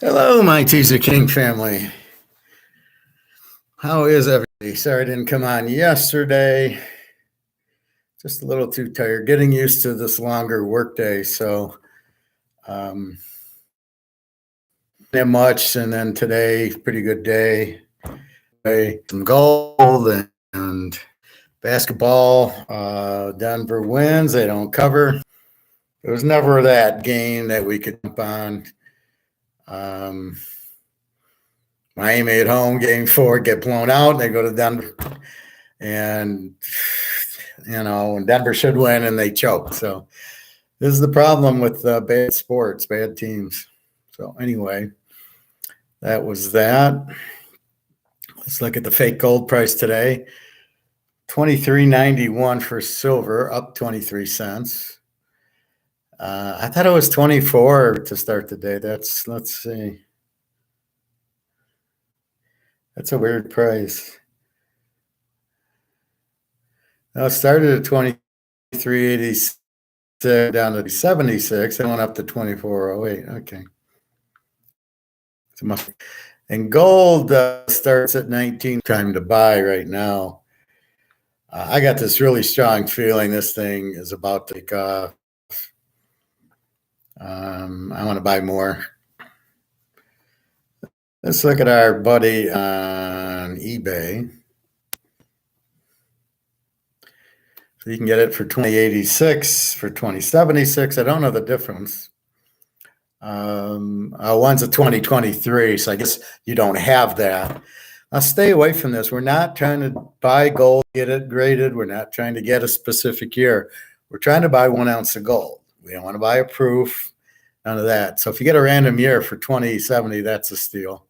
Hello, my Teaserking family. How is everybody? Sorry I didn't come on yesterday. Just a little too tired. Getting used to this longer workday, so not much. And then today, pretty good day. Some gold and basketball. Denver wins. They don't cover. It was never that game that we could jump on. Miami at home, game 4, get blown out. They go to Denver, and and Denver should win, and they choke. So this is the problem with bad sports, bad teams. So anyway, that was that. Let's look at the fake gold price today. $23.91 for silver, up 23 cents. I thought it was 24 to start the day. Let's see. That's a weird price. Now it started at 23.86 down to 76. It went up to 24.08. Okay. And gold starts at 19. Time to buy right now. I got this really strong feeling this thing is about to take off. I want to buy more. Let's look at our buddy on eBay. So you can get it for $20.86, for $20.76. I don't know the difference. One's a 2023, so I guess you don't have that. Now stay away from this. We're not trying to buy gold, get it graded. We're not trying to get a specific year. We're trying to buy 1 ounce of gold. We don't want to buy a proof, none of that. So if you get a random year for 2070, that's a steal.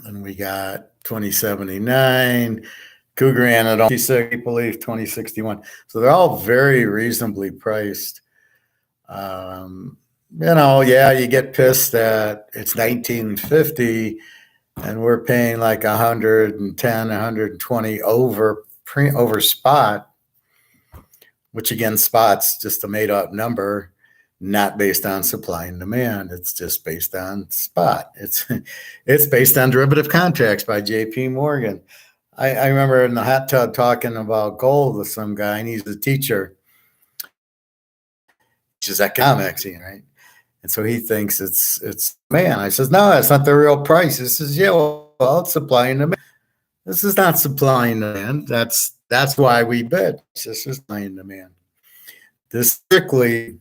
And we got 2079, Cougar at 26, Maple Leaf 2061. So they're all very reasonably priced. You get pissed that it's 1950 and we're paying like 110, 120 over spot, which again, spot's just a made up number, not based on supply and demand. It's just based on spot. It's based on derivative contracts by J.P. Morgan. I remember in the hot tub talking about gold with some guy, and he's a teacher. Teaches economics, right? And so he thinks it's man. I says, no, that's not the real price. This is it's supply and demand. This is not supply and demand. That's why we bid. This is supply and demand. This strictly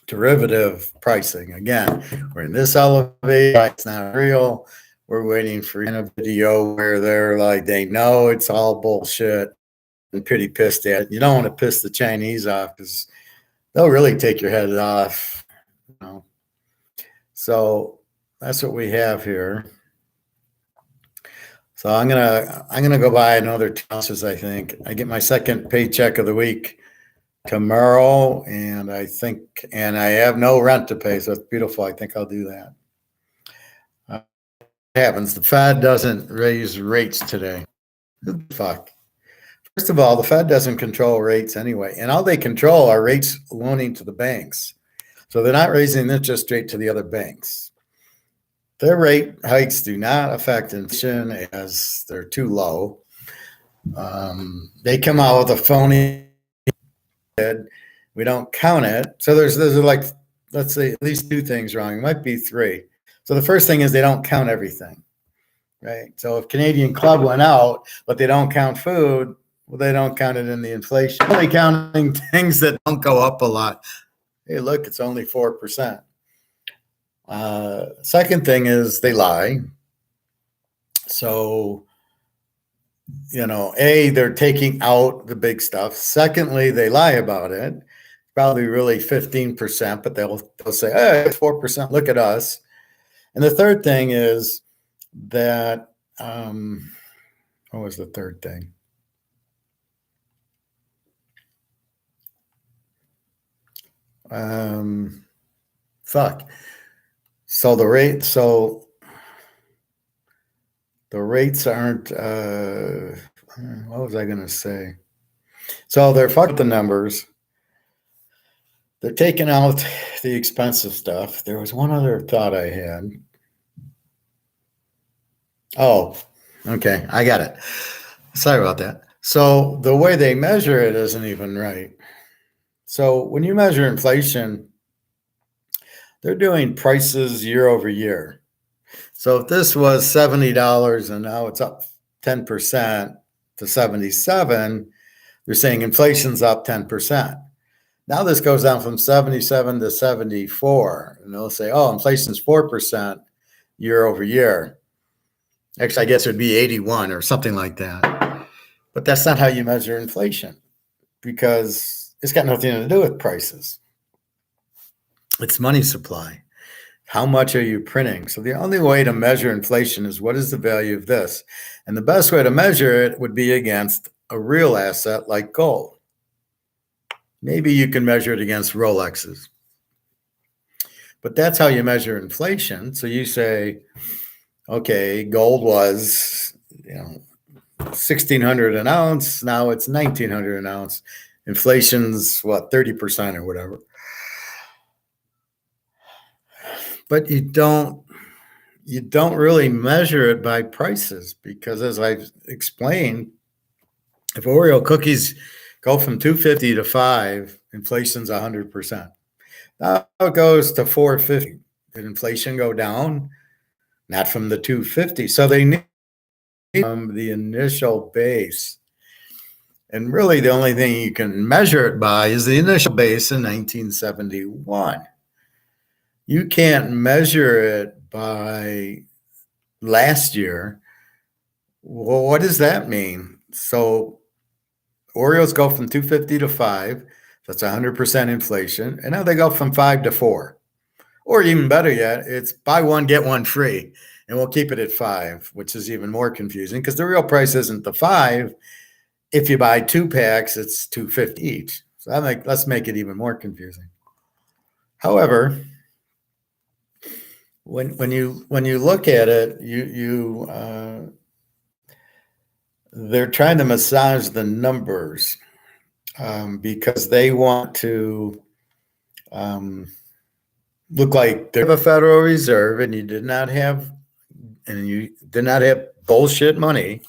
derivative pricing. Again, we're in this elevator. It's not real. We're waiting for a video where they're like, they know it's all bullshit and pretty pissed at it. You don't want to piss the Chinese off because they'll really take your head off. So that's what we have here. So I'm gonna go buy another 2 ounces. I think I get my second paycheck of the week tomorrow, and I have no rent to pay, so it's beautiful. I think I'll do that. Happens. The Fed doesn't raise rates today. Fuck. First of all, the Fed doesn't control rates anyway, and all they control are rates loaning to the banks. So they're not raising interest rate to the other banks. Their rate hikes do not affect inflation as they're too low. They come out with a phony. We don't count it. So there's like, let's say, at least 2 things wrong. It might be 3. So the first thing is they don't count everything, right? So if Canadian Club went out, but they don't count food, well, they don't count it in the inflation. They're only counting things that don't go up a lot. Hey, look, it's only 4%. Second thing is they lie. So, they're taking out the big stuff. Secondly, they lie about it. Probably really 15%, but they'll say, hey, it's 4%. Look at us. And the third thing is that, what was the third thing? Fuck. So the rates aren't, what was I going to say? So they're fucked the numbers. they're taking out the expensive stuff. There was one other thought I had. Oh, okay. I got it. Sorry about that. So the way they measure it isn't even right. So when you measure inflation, they're doing prices year over year. So if this was $70 and now it's up 10% to 77, they're saying inflation's up 10%. Now this goes down from 77 to 74, and they'll say, oh, inflation's 4% year over year. Actually, I guess it would be 81 or something like that. But that's not how you measure inflation, because it's got nothing to do with prices. It's money supply. How much are you printing? So the only way to measure inflation is, what is the value of this? And the best way to measure it would be against a real asset like gold. Maybe you can measure it against Rolexes. But that's how you measure inflation. So you say, okay, gold was, 1,600 an ounce. Now it's 1,900 an ounce. Inflation's what, 30% or whatever. But you don't really measure it by prices, because as I've explained, if Oreo cookies go from 250 to 5, inflation's 100%. Now it goes to 450. Did inflation go down? Not from the 250. So they need the initial base. And really the only thing you can measure it by is the initial base in 1971. You can't measure it by last year. Well, what does that mean? So Oreos go from 250 to 5. That's 100% inflation. And now they go from 5 to 4. Or even better yet, it's buy one, get one free. And we'll keep it at 5, which is even more confusing, because the real price isn't the 5. If you buy 2 packs, it's $2.50 each. So let's make it even more confusing. However, when you look at it, they're trying to massage the numbers, because they want to look like they have a Federal Reserve, and you did not have bullshit money.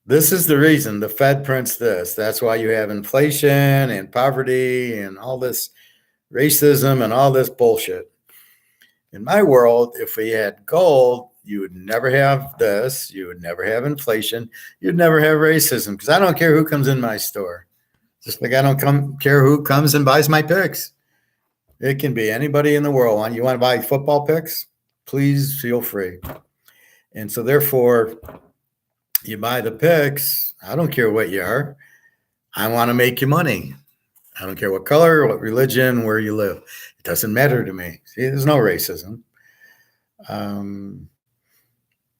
This is the reason the Fed prints this. That's why you have inflation and poverty and all this racism and all this bullshit. In my world, if we had gold, you would never have this. You would never have inflation. You'd never have racism, because I don't care who comes in my store. Just like I don't care who comes and buys my picks. It can be anybody in the world. You want to buy football picks? Please feel free. And so therefore, you buy the picks. I don't care what you are. I want to make you money. I don't care what color, what religion, where you live. It doesn't matter to me. See, there's no racism.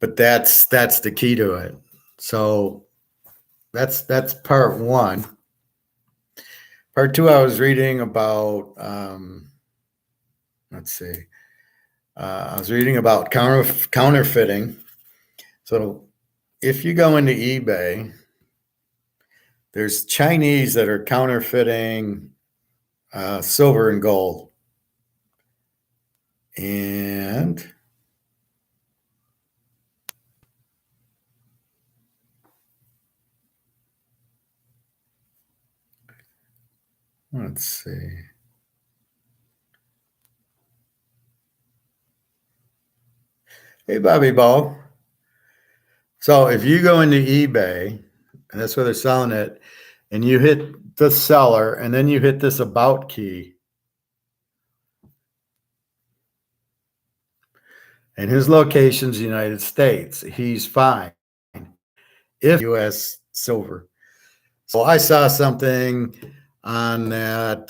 But that's the key to it. So that's part one. Part two, I was reading about, I was reading about counterfeiting. So if you go into eBay, there's Chinese that are counterfeiting silver and gold. And let's see. Hey, Bobby Ball. So if you go into eBay, and that's where they're selling it, and you hit the seller, and then you hit this about key, and his location's the United States, he's fine. If U.S. silver. So I saw something on that.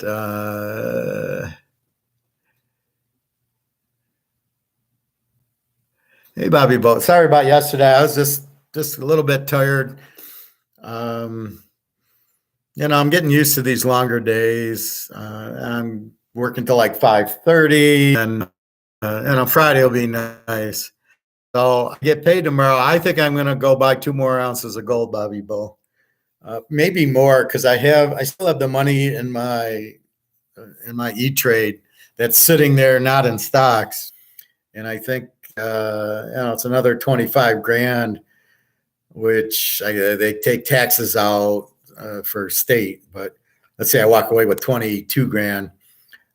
Hey, Bobby Bo. Sorry about yesterday. I was just a little bit tired. I'm getting used to these longer days. I'm working till like 5:30, and on Friday will be nice. So I get paid tomorrow. I think I'm going to go buy 2 more ounces of gold, Bobby Bo. Maybe more, because I still have the money in my in my E-Trade that's sitting there, not in stocks. And I think, it's another 25 grand, which they take taxes out for state. But let's say I walk away with 22 grand.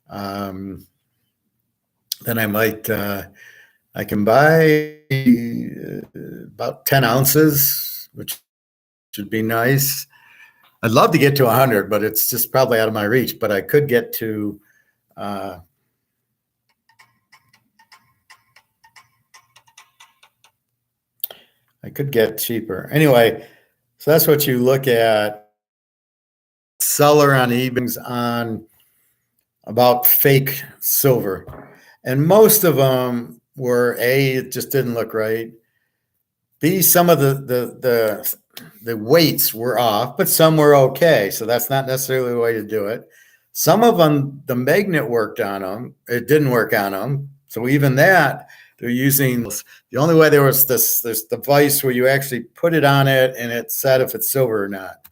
Then I might, I can buy about 10 ounces, which should be nice. I'd love to get to 100, but it's just probably out of my reach. But I could get to, I could get cheaper. Anyway, so that's what you look at. Seller on eBay on about fake silver. And most of them were A, it just didn't look right. B, some of the weights were off, but some were okay. So that's not necessarily the way to do it. Some of them, the magnet worked on them. It didn't work on them. So even that, they're using, the only way there was this device where you actually put it on it and it said if it's silver or not.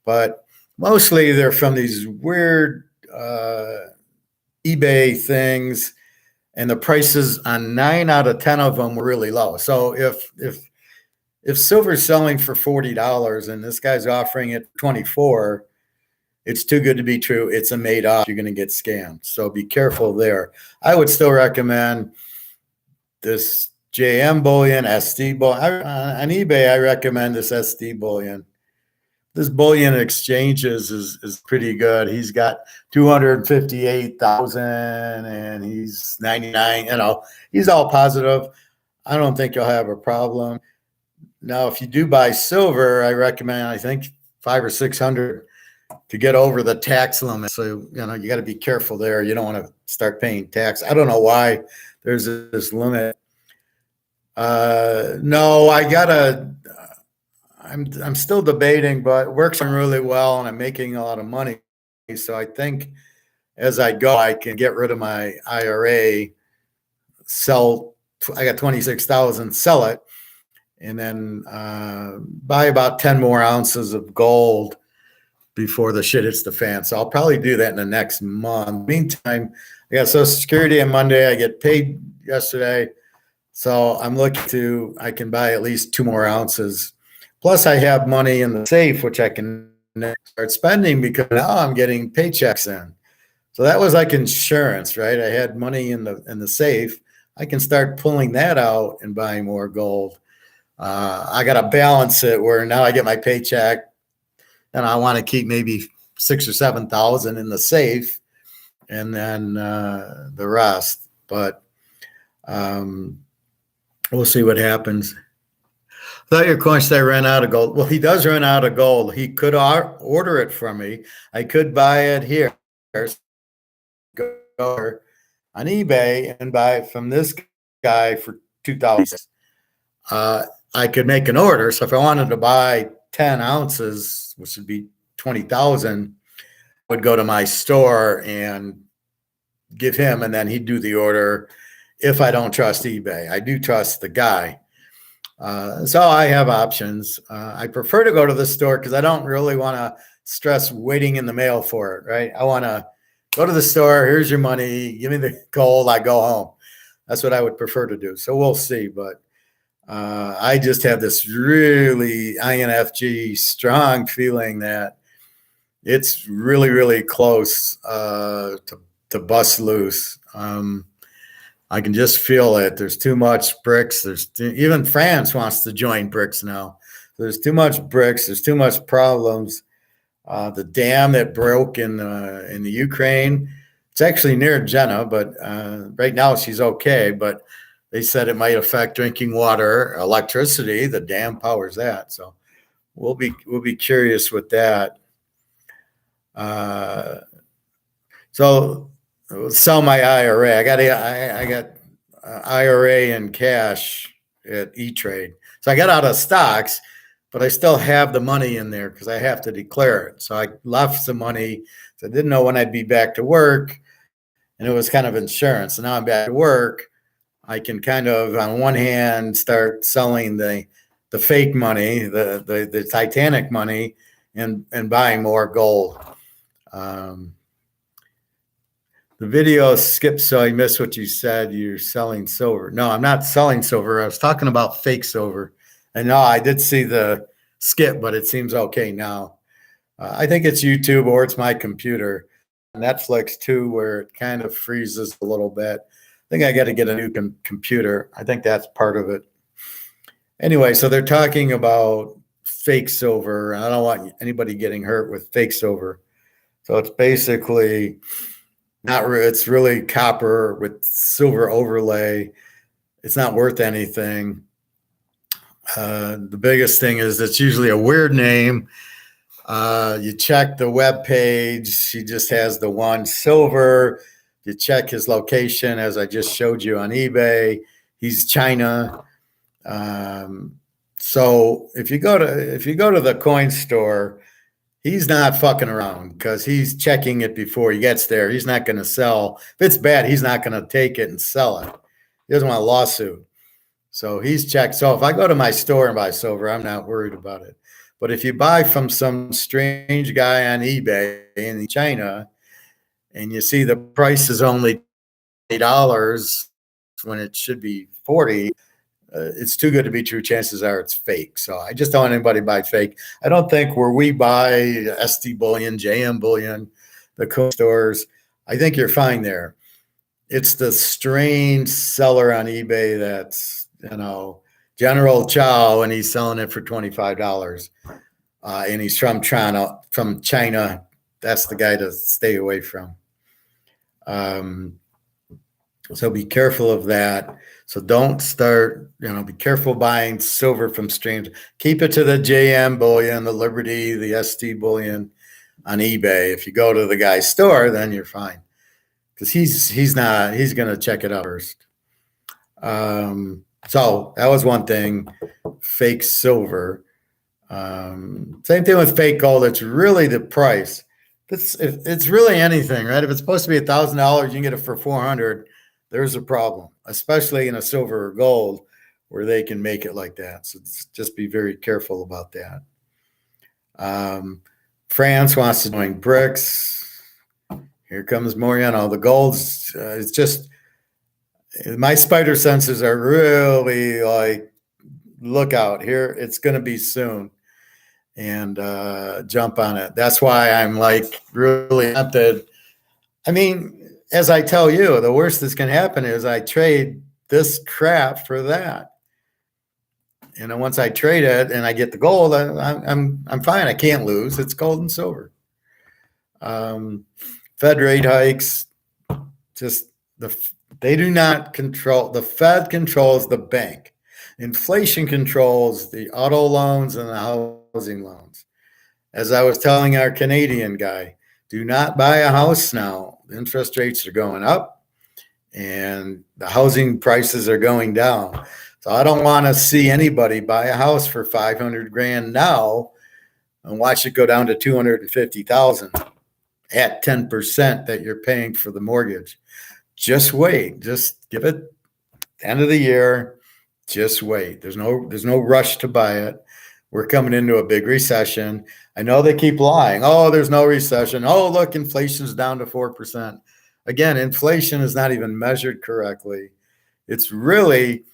But mostly they're from these weird eBay things, and the prices on 9 out of 10 of them were really low. So if silver's selling for $40 and this guy's offering it 24, it's too good to be true. It's a made up. You're going to get scammed. So be careful there. I would still recommend this JM bullion, SD bullion. On eBay, I recommend this SD bullion. This bullion exchanges is pretty good. He's got 258,000 and he's 99, he's all positive. I don't think you'll have a problem. Now, if you do buy silver, I recommend, I think 500 or 600 to get over the tax limit. So, you got to be careful there. You don't want to start paying tax. I don't know why there's this limit. No, I'm still debating, but it works really well and I'm making a lot of money. So I think as I go, I can get rid of my IRA, I got 26,000, sell it, and then buy about 10 more ounces of gold before the shit hits the fan. So I'll probably do that in the next month. Meantime, I got Social Security on Monday. I get paid yesterday. So I'm looking I can buy at least 2 more ounces. Plus, I have money in the safe, which I can start spending because now I'm getting paychecks in. So that was like insurance, right? I had money in the safe. I can start pulling that out and buying more gold. I got to balance it where now I get my paycheck, and I want to keep maybe 6,000 or 7,000 in the safe, and then the rest. But we'll see what happens. Thought your coinstay ran out of gold. Well, he does run out of gold. He could order it from me. I could buy it here. Go on eBay and buy it from this guy for $2,000. I could make an order. So if I wanted to buy 10 ounces, which would be 20,000, I would go to my store and give him, and then he'd do the order. If I don't trust eBay, I do trust the guy. So I have options. I prefer to go to the store because I don't really want to stress waiting in the mail for it, right? I want to go to the store. Here's your money. Give me the gold. I go home. That's what I would prefer to do. So we'll see. But I just have this really INFG strong feeling that it's really, really close to bust loose. I can just feel it. There's too much BRICS. Even France wants to join BRICS now. There's too much BRICS. There's too much problems. The dam that broke in the Ukraine, it's actually near Jenna, but right now she's okay. But they said it might affect drinking water, electricity. The dam powers that, so we'll be curious with that. So sell my IRA. I got IRA and cash at E-Trade. So I got out of stocks, but I still have the money in there because I have to declare it. So I left some money. So I didn't know when I'd be back to work, and it was kind of insurance. So now I'm back to work. I can kind of, on one hand, start selling the fake money, the Titanic money, and buying more gold. The video skipped, so I missed what you said. You're selling silver. No, I'm not selling silver. I was talking about fake silver. And no, I did see the skip, but it seems okay now. I think it's YouTube or it's my computer. Netflix too, where it kind of freezes a little bit. I think I got to get a new computer. I think that's part of it. Anyway, so they're talking about fake silver. I don't want anybody getting hurt with fake silver. So it's basically not. It's really copper with silver overlay. It's not worth anything. The biggest thing is it's usually a weird name. You check the web page. He just has the one silver. You check his location, as I just showed you on eBay. He's China. So if you go to the coin store, he's not fucking around because he's checking it before he gets there. He's not going to sell. If it's bad, he's not going to take it and sell it. He doesn't want a lawsuit. So he's checked. So if I go to my store and buy silver, I'm not worried about it. But if you buy from some strange guy on eBay in China and you see the price is only $8 when it should be 40, it's too good to be true. Chances are it's fake. So I just don't want anybody to buy fake. I don't think where we buy ST bullion, JM bullion, the coin stores, I think you're fine there. It's the strange seller on eBay that's, General Chow, and he's selling it for $25. And he's from China. That's the guy to stay away from. So be careful of that. So don't start, be careful buying silver from strangers. Keep it to the JM bullion, the Liberty, the ST bullion on eBay. If you go to the guy's store, then you're fine. Because he's going to check it out first. So that was one thing, fake silver. Same thing with fake gold. It's really the price. It's really anything, right? If it's supposed to be $1,000, you can get it for $400. There's a problem, especially in a silver or gold where they can make it like that. So just be very careful about that. France wants to join BRICS. Here comes Moriano. The gold's, it's just, my spider senses are really like, look out here. It's going to be soon. And jump on it. That's why I'm like really tempted. I mean, as I tell you, the worst that's going to happen is I trade this crap for that. And then once I trade it and I get the gold, I'm fine. I can't lose. It's gold and silver. Fed rate hikes, they do not control. The Fed controls the bank. Inflation controls the auto loans and the housing loans. As I was telling our Canadian guy, do not buy a house now. The interest rates are going up and the housing prices are going down. So I don't want to see anybody buy a house for $500,000 now and watch it go down to $250,000 at 10% that you're paying for the mortgage. Just wait. Just give it the end of the year. Just wait. There's no rush to buy it. We're coming into a big recession. I know they keep lying. Oh, there's no recession. Oh, look, inflation's down to 4%. Again, inflation is not even measured correctly. It's really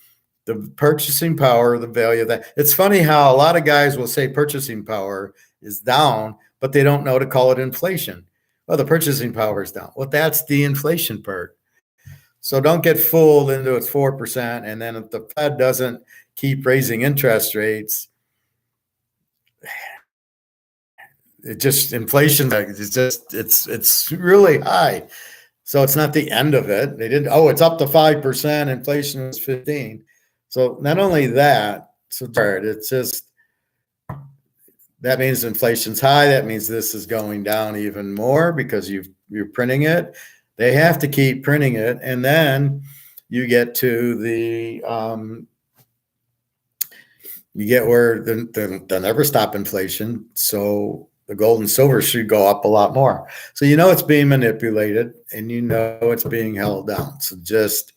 the purchasing power, the value of that. It's funny how a lot of guys will say purchasing power is down, but they don't know to call it inflation. Well, the purchasing power is down. Well, that's the inflation part. So don't get fooled into it's 4%. And then if the Fed doesn't keep raising interest rates, inflation it's really high. So it's not the end of it. They didn't, it's up to 5%, inflation was 15. So not only that, it's just, that means inflation's high. That means this is going down even more because you're printing it. They have to keep printing it. And then you get to you get where they'll never stop inflation. So the gold and silver should go up a lot more. So it's being manipulated and it's being held down. So just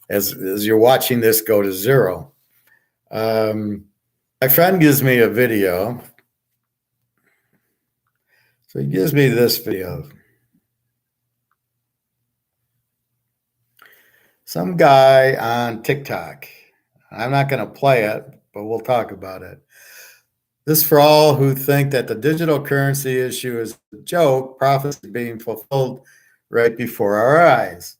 as you're watching this go to zero. My friend gives me a video. So he gives me this video. Some guy on TikTok. I'm not going to play it, but we'll talk about it. This for all who think that the digital currency issue is a joke, prophecy being fulfilled right before our eyes.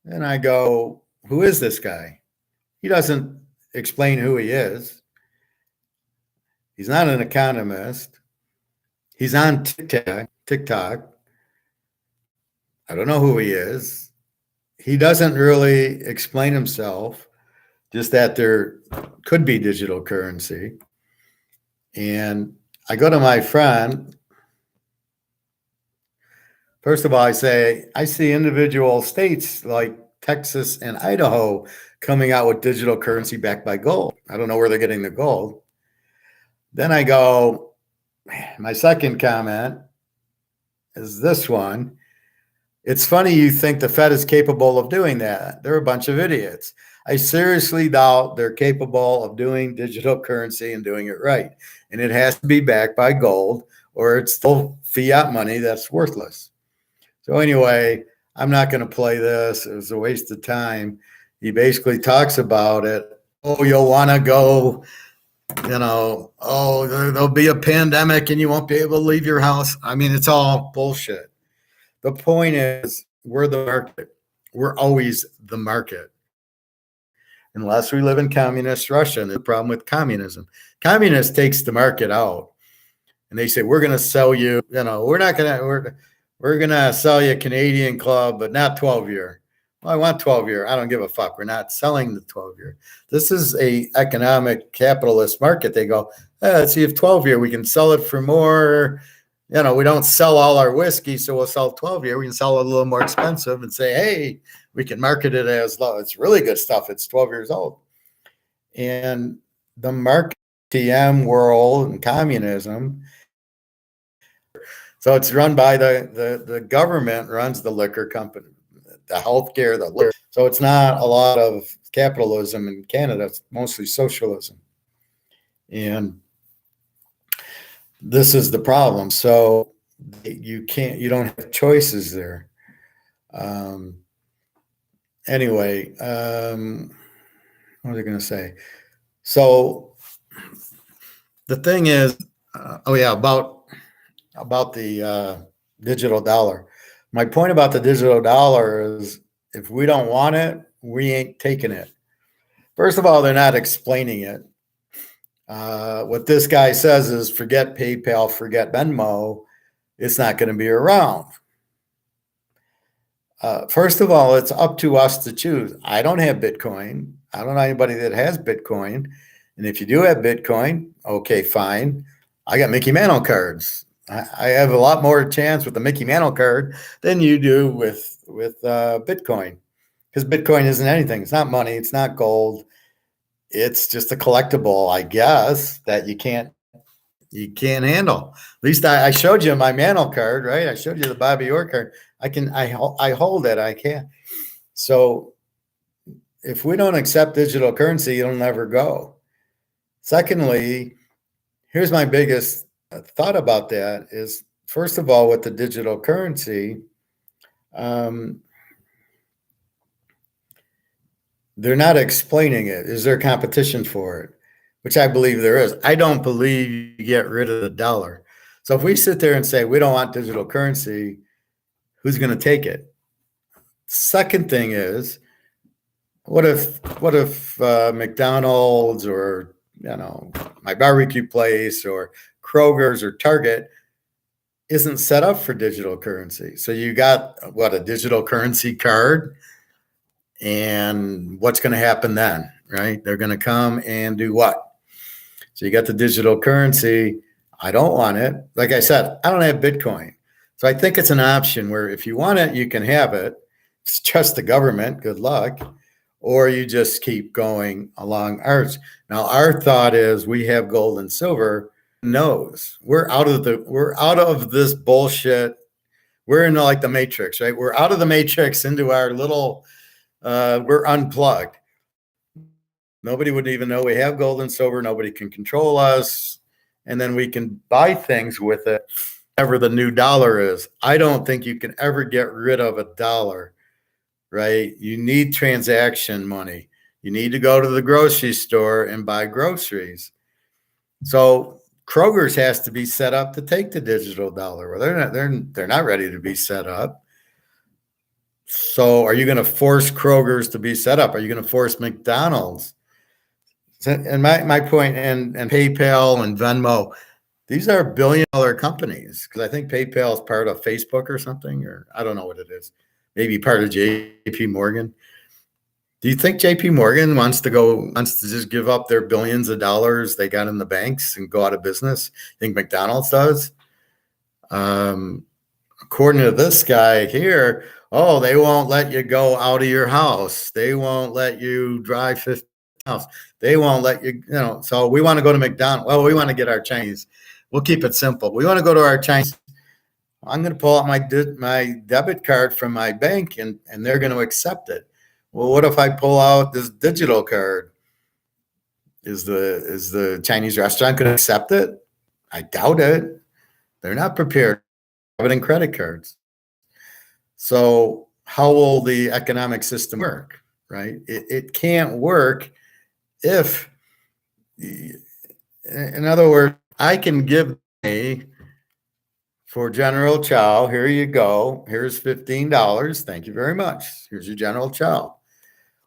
And I go, who is this guy? He doesn't explain who he is. He's not an economist. He's on TikTok. I don't know who he is. He doesn't really explain himself, just that there could be digital currency. And I go to my friend. First of all, I say, I see individual states like Texas and Idaho coming out with digital currency backed by gold. I don't know where they're getting the gold. Then I go, my second comment is this one. It's funny you think the Fed is capable of doing that. They're a bunch of idiots. I seriously doubt they're capable of doing digital currency and doing it right. And it has to be backed by gold, or it's still fiat money that's worthless. So anyway, I'm not going to play this. It was a waste of time. He basically talks about it. Oh, you'll want to go, there'll be a pandemic and you won't be able to leave your house. I mean, it's all bullshit. The point is, we're the market. We're always the market. Unless we live in communist Russia, and the problem with communism. Communist takes the market out. And they say, we're going to sell you, we're going to sell you a Canadian club, but not 12-year. Well, I want 12-year. I don't give a fuck. We're not selling the 12-year. This is a economic capitalist market. They go, let's see if 12-year, we can sell it for more. We don't sell all our whiskey, so we'll sell 12-year. We can sell it a little more expensive and say, hey, we can market it as low. It's really good stuff. It's 12 years old. And the market TM world and communism. So it's run by the government runs the liquor company, the healthcare, the liquor. So it's not a lot of capitalism in Canada. It's mostly socialism. And this is the problem. So you don't have choices there. Anyway, what was I going to say? So the thing is, about the digital dollar. My point about the digital dollar is, if we don't want it, we ain't taking it. First of all, they're not explaining it. What this guy says is, forget PayPal, forget Venmo. It's not going to be around. First of all, it's up to us to choose. I don't have Bitcoin. I don't know anybody that has Bitcoin. And if you do have Bitcoin, okay, fine. I got Mickey Mantle cards. I have a lot more chance with the Mickey Mantle card than you do with Bitcoin, because Bitcoin isn't anything. It's not money. It's not gold. It's just a collectible, I guess, that you can't handle. At least I showed you my Mantle card, right? I showed you the Bobby Orr card. I hold it. I can't. So if we don't accept digital currency, it'll never go. Secondly, here's my biggest thought about that is, first of all, with the digital currency, they're not explaining it. Is there competition for it? Which I believe there is. I don't believe you get rid of the dollar. So if we sit there and say we don't want digital currency, who's going to take it? Second thing is, what if McDonald's or my barbecue place or Kroger's or Target isn't set up for digital currency? So you got a digital currency card, and what's going to happen then, right? They're going to come and do what? So you got the digital currency. I don't want it. Like I said, I don't have Bitcoin. So I think it's an option where if you want it, you can have it. It's just the government. Good luck. Or you just keep going along ours. Now, our thought is, we have gold and silver. Knows we're out of this bullshit. We're in like the Matrix, right? We're out of the Matrix into our little, we're unplugged. Nobody would even know we have gold and silver. Nobody can control us. And then we can buy things with it, whatever the new dollar is. I don't think you can ever get rid of a dollar, right? You need transaction money. You need to go to the grocery store and buy groceries. So Kroger's has to be set up to take the digital dollar. Well, they're not ready to be set up. So are you going to force Kroger's to be set up? Are you going to force McDonald's? And my point, and PayPal and Venmo, these are billion-dollar companies, because I think PayPal is part of Facebook or something, or I don't know what it is. Maybe part of JP Morgan. Do you think JP Morgan wants to just give up their billions of dollars they got in the banks and go out of business? I think McDonald's does. According to this guy here, oh, they won't let you go out of your house. They won't let you drive 50 miles. They won't let you, so we want to go to McDonald's. Well, we want to get our Chinese. We'll keep it simple. We want to go to our Chinese. I'm going to pull out my debit card from my bank, and they're going to accept it. Well, what if I pull out this digital card? Is the Chinese restaurant going to accept it? I doubt it. They're not prepared to have it in credit cards. So how will the economic system work, right? It can't work if, in other words, I can give money for General Chow. Here you go. Here's $15. Thank you very much. Here's your General Chow.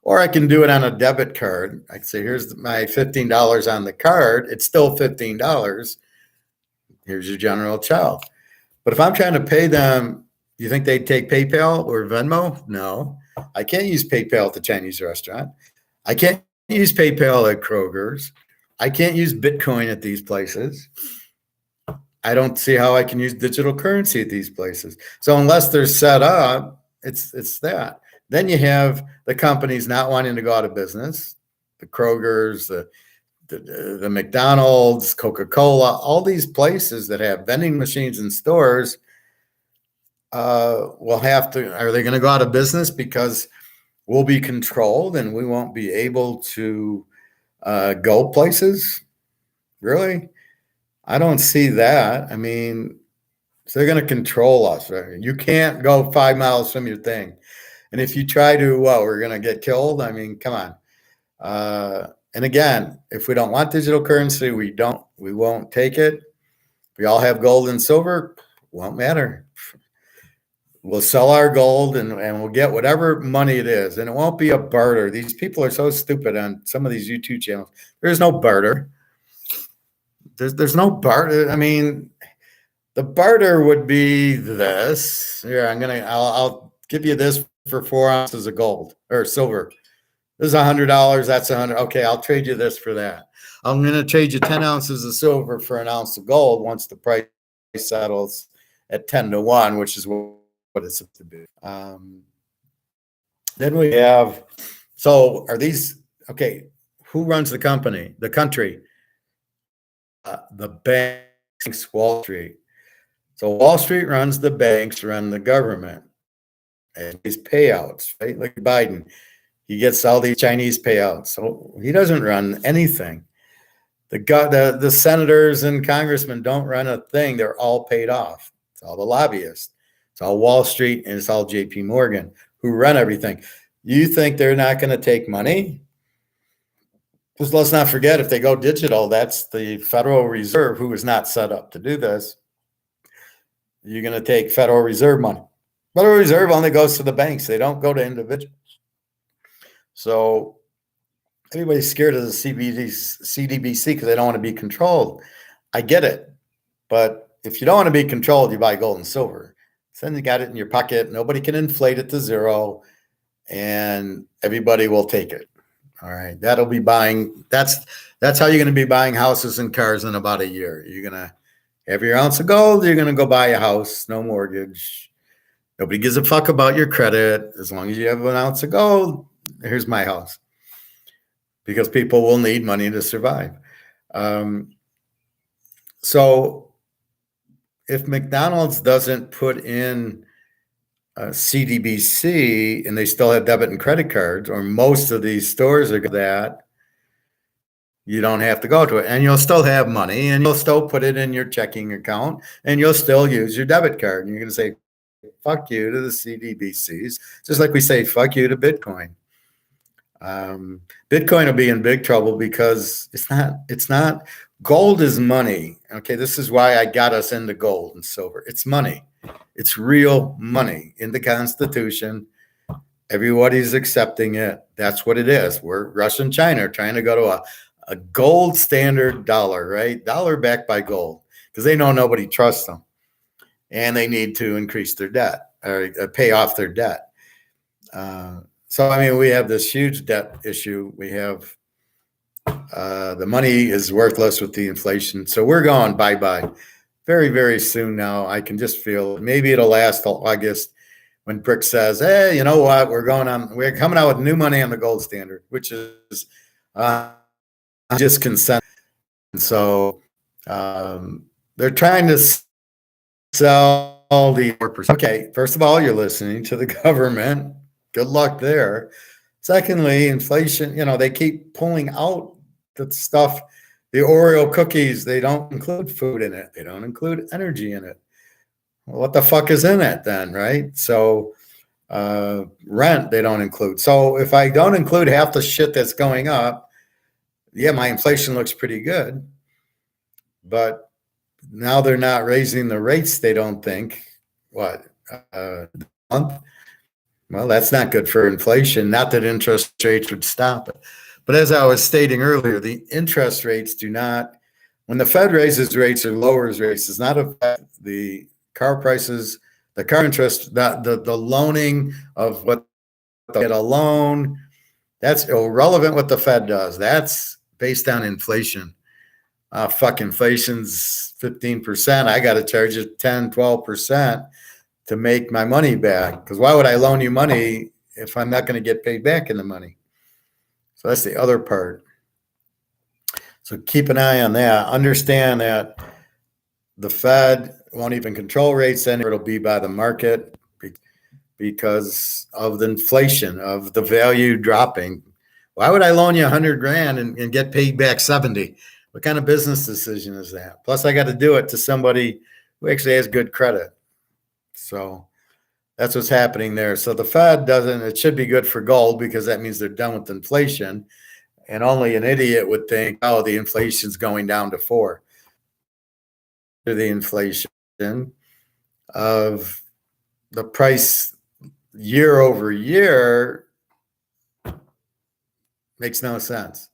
Or I can do it on a debit card. I can say, here's my $15 on the card. It's still $15. Here's your General Chow. But if I'm trying to pay them, you think they'd take PayPal or Venmo? No. I can't use PayPal at the Chinese restaurant. I can't use PayPal at Kroger's. I can't use Bitcoin at these places. I don't see how I can use digital currency at these places. So unless they're set up, it's that. Then you have the companies not wanting to go out of business, the Kroger's, the McDonald's, Coca-Cola, all these places that have vending machines in stores will have to, are they going to go out of business because we'll be controlled and we won't be able to go places? Really? I don't see that. I mean, so they're going to control us, right? You can't go 5 miles from your thing. And if you try to, well, we're going to get killed. I mean, come on. And again, if we don't want digital currency, we won't take it. We all have gold and silver, won't matter. We'll sell our gold and we'll get whatever money it is. And it won't be a barter. These people are so stupid on some of these YouTube channels. There's no barter. There's no barter. I mean, the barter would be this. Here, I'll give you this for 4 ounces of gold or silver. This is $100. That's $100. Okay, I'll trade you this for that. I'm going to trade you 10 ounces of silver for an ounce of gold once the price settles at 10-1, which is what it's supposed to be. Then we have, so are these, okay, who runs the company, the country? The banks, Wall Street. So Wall Street runs the banks, run the government. And these payouts, right? Like Biden, he gets all these Chinese payouts. So he doesn't run anything. The senators and congressmen don't run a thing. They're all paid off. It's all the lobbyists. It's all Wall Street and it's all JP Morgan who run everything. You think they're not going to take money? Because let's not forget, if they go digital, that's the Federal Reserve, who is not set up to do this. You're going to take Federal Reserve money. Federal Reserve only goes to the banks. They don't go to individuals. So everybody's scared of the CDBC because they don't want to be controlled. I get it. But if you don't want to be controlled, you buy gold and silver. So then you got it in your pocket. Nobody can inflate it to zero. And everybody will take it. All right. That'll be buying. That's how you're going to be buying houses and cars in about a year. You're going to have your ounce of gold. You're going to go buy a house, no mortgage. Nobody gives a fuck about your credit. As long as you have an ounce of gold, here's my house. Because people will need money to survive. So if McDonald's doesn't put in CDBC and they still have debit and credit cards, or most of these stores are that, you don't have to go to it. And you'll still have money and you'll still put it in your checking account and you'll still use your debit card. And you're going to say, fuck you to the CDBCs, just like we say fuck you to Bitcoin. Bitcoin will be in big trouble because it's not gold is money. Okay, this is why I got us into gold and silver. It's money. It's real money in the Constitution. Everybody's accepting it. That's what it is. We're Russia and China are trying to go to a gold standard dollar, right? Dollar backed by gold, because they know nobody trusts them. And they need to increase their debt or pay off their debt. So, I mean, we have this huge debt issue. We have the money is worthless with the inflation. So we're going bye-bye very, very soon now. I can just feel it. Maybe it'll last till August when Brick says, hey, you know what? We're coming out with new money on the gold standard, which is just consent. And so they're trying to sell the 4%. Okay, first of all, you're listening to the government. Good luck there. Secondly, inflation, they keep pulling out the stuff, the Oreo cookies, they don't include food in it. They don't include energy in it. Well, what the fuck is in it then, right? So rent, they don't include. So if I don't include half the shit that's going up, yeah, my inflation looks pretty good. But now they're not raising the rates, they don't think. What? Month? Well, that's not good for inflation. Not that interest rates would stop it. But as I was stating earlier, the interest rates do not, when the Fed raises rates or lowers rates, does not affect the car prices, the car interest, the loaning of what they get a loan. That's irrelevant what the Fed does. That's based on inflation. Fuck, inflation's 15%. I got to charge it 10, 12% to make my money back. Because why would I loan you money if I'm not going to get paid back in the money? So that's the other part. So keep an eye on that. Understand that the Fed won't even control rates anymore. It'll be by the market because of the inflation, of the value dropping. Why would I loan you $100,000 and get paid back 70? What kind of business decision is that? Plus, I got to do it to somebody who actually has good credit. So that's what's happening there. So the Fed doesn't, it should be good for gold because that means they're done with inflation. And only an idiot would think, oh, the inflation's going down to 4. The inflation of the price year over year makes no sense.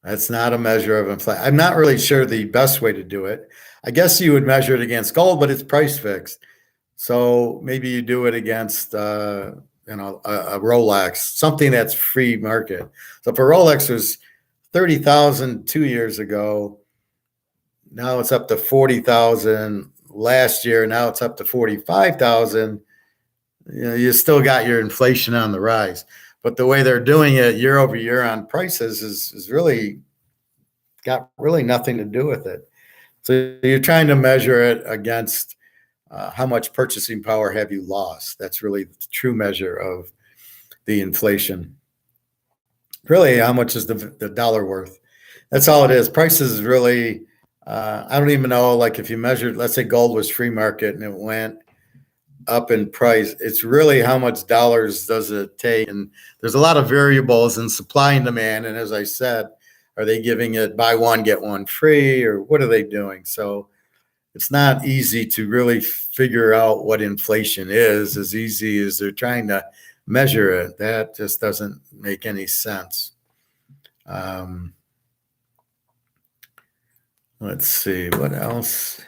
That's not a measure of inflation. I'm not really sure the best way to do it. I guess you would measure it against gold, but it's price fixed. So maybe you do it against, a Rolex, something that's free market. So if a Rolex was 30,000 2 years ago, now it's up to 40,000 last year. Now it's up to 45,000. You still got your inflation on the rise, but the way they're doing it year over year on prices is really got really nothing to do with it. So you're trying to measure it against how much purchasing power have you lost? That's really the true measure of the inflation. Really, how much is the dollar worth? That's all it is. Prices is really, I don't even know, like if you measured, let's say gold was free market and it went up in price, it's really how much dollars does it take? And there's a lot of variables in supply and demand. And as I said, are they giving it buy one, get one free, or what are they doing? So it's not easy to really figure out what inflation is as easy as they're trying to measure it. That just doesn't make any sense. Let's see, what else?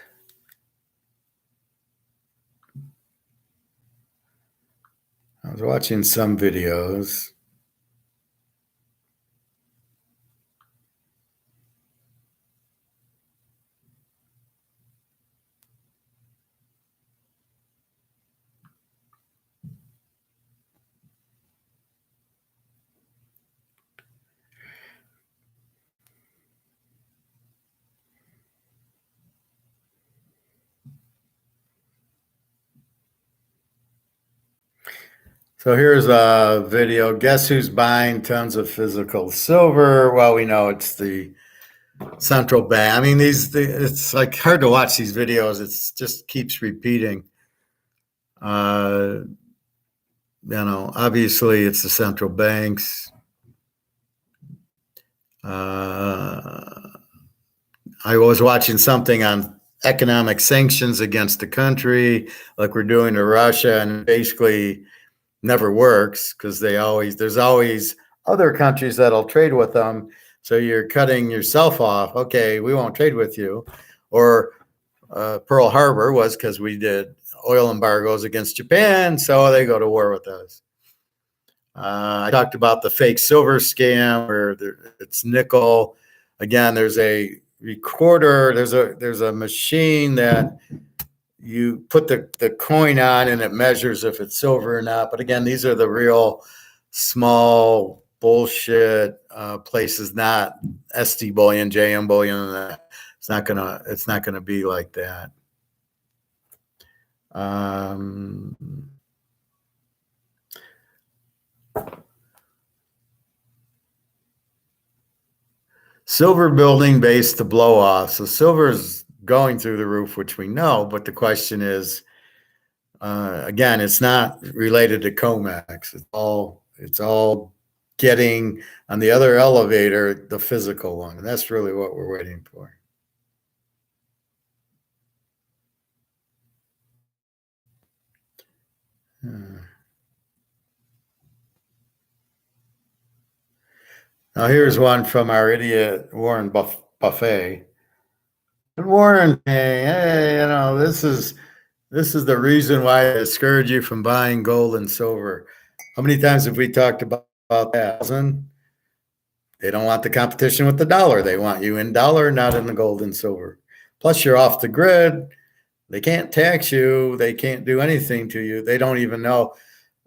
I was watching some videos. So here's a video. Guess who's buying tons of physical silver? Well, we know it's the central bank. I mean, it's like hard to watch these videos. It just keeps repeating. Obviously it's the central banks. I was watching something on economic sanctions against the country, like we're doing to Russia, and basically never works because there's always other countries that'll trade with them. So you're cutting yourself off. Okay, we won't trade with you. Or Pearl Harbor was because we did oil embargoes against Japan, so they go to war with us. I talked about the fake silver scam where it's nickel. Again, there's a recorder. There's a machine that you put the coin on and it measures if it's silver or not. But again, these are the real small bullshit places, not SD bullion, JM bullion. It's not gonna be like that. Silver building base to blow off. So silver is going through the roof, which we know, but the question is, again, it's not related to COMEX. It's all getting on the other elevator, the physical one. And that's really what we're waiting for. Now here's one from our idiot Warren Buffet. Warren, hey, this is the reason why I discourage you from buying gold and silver. How many times have we talked about that? They don't want the competition with the dollar. They want you in dollar, not in the gold and silver. Plus, you're off the grid. They can't tax you. They can't do anything to you. They don't even know.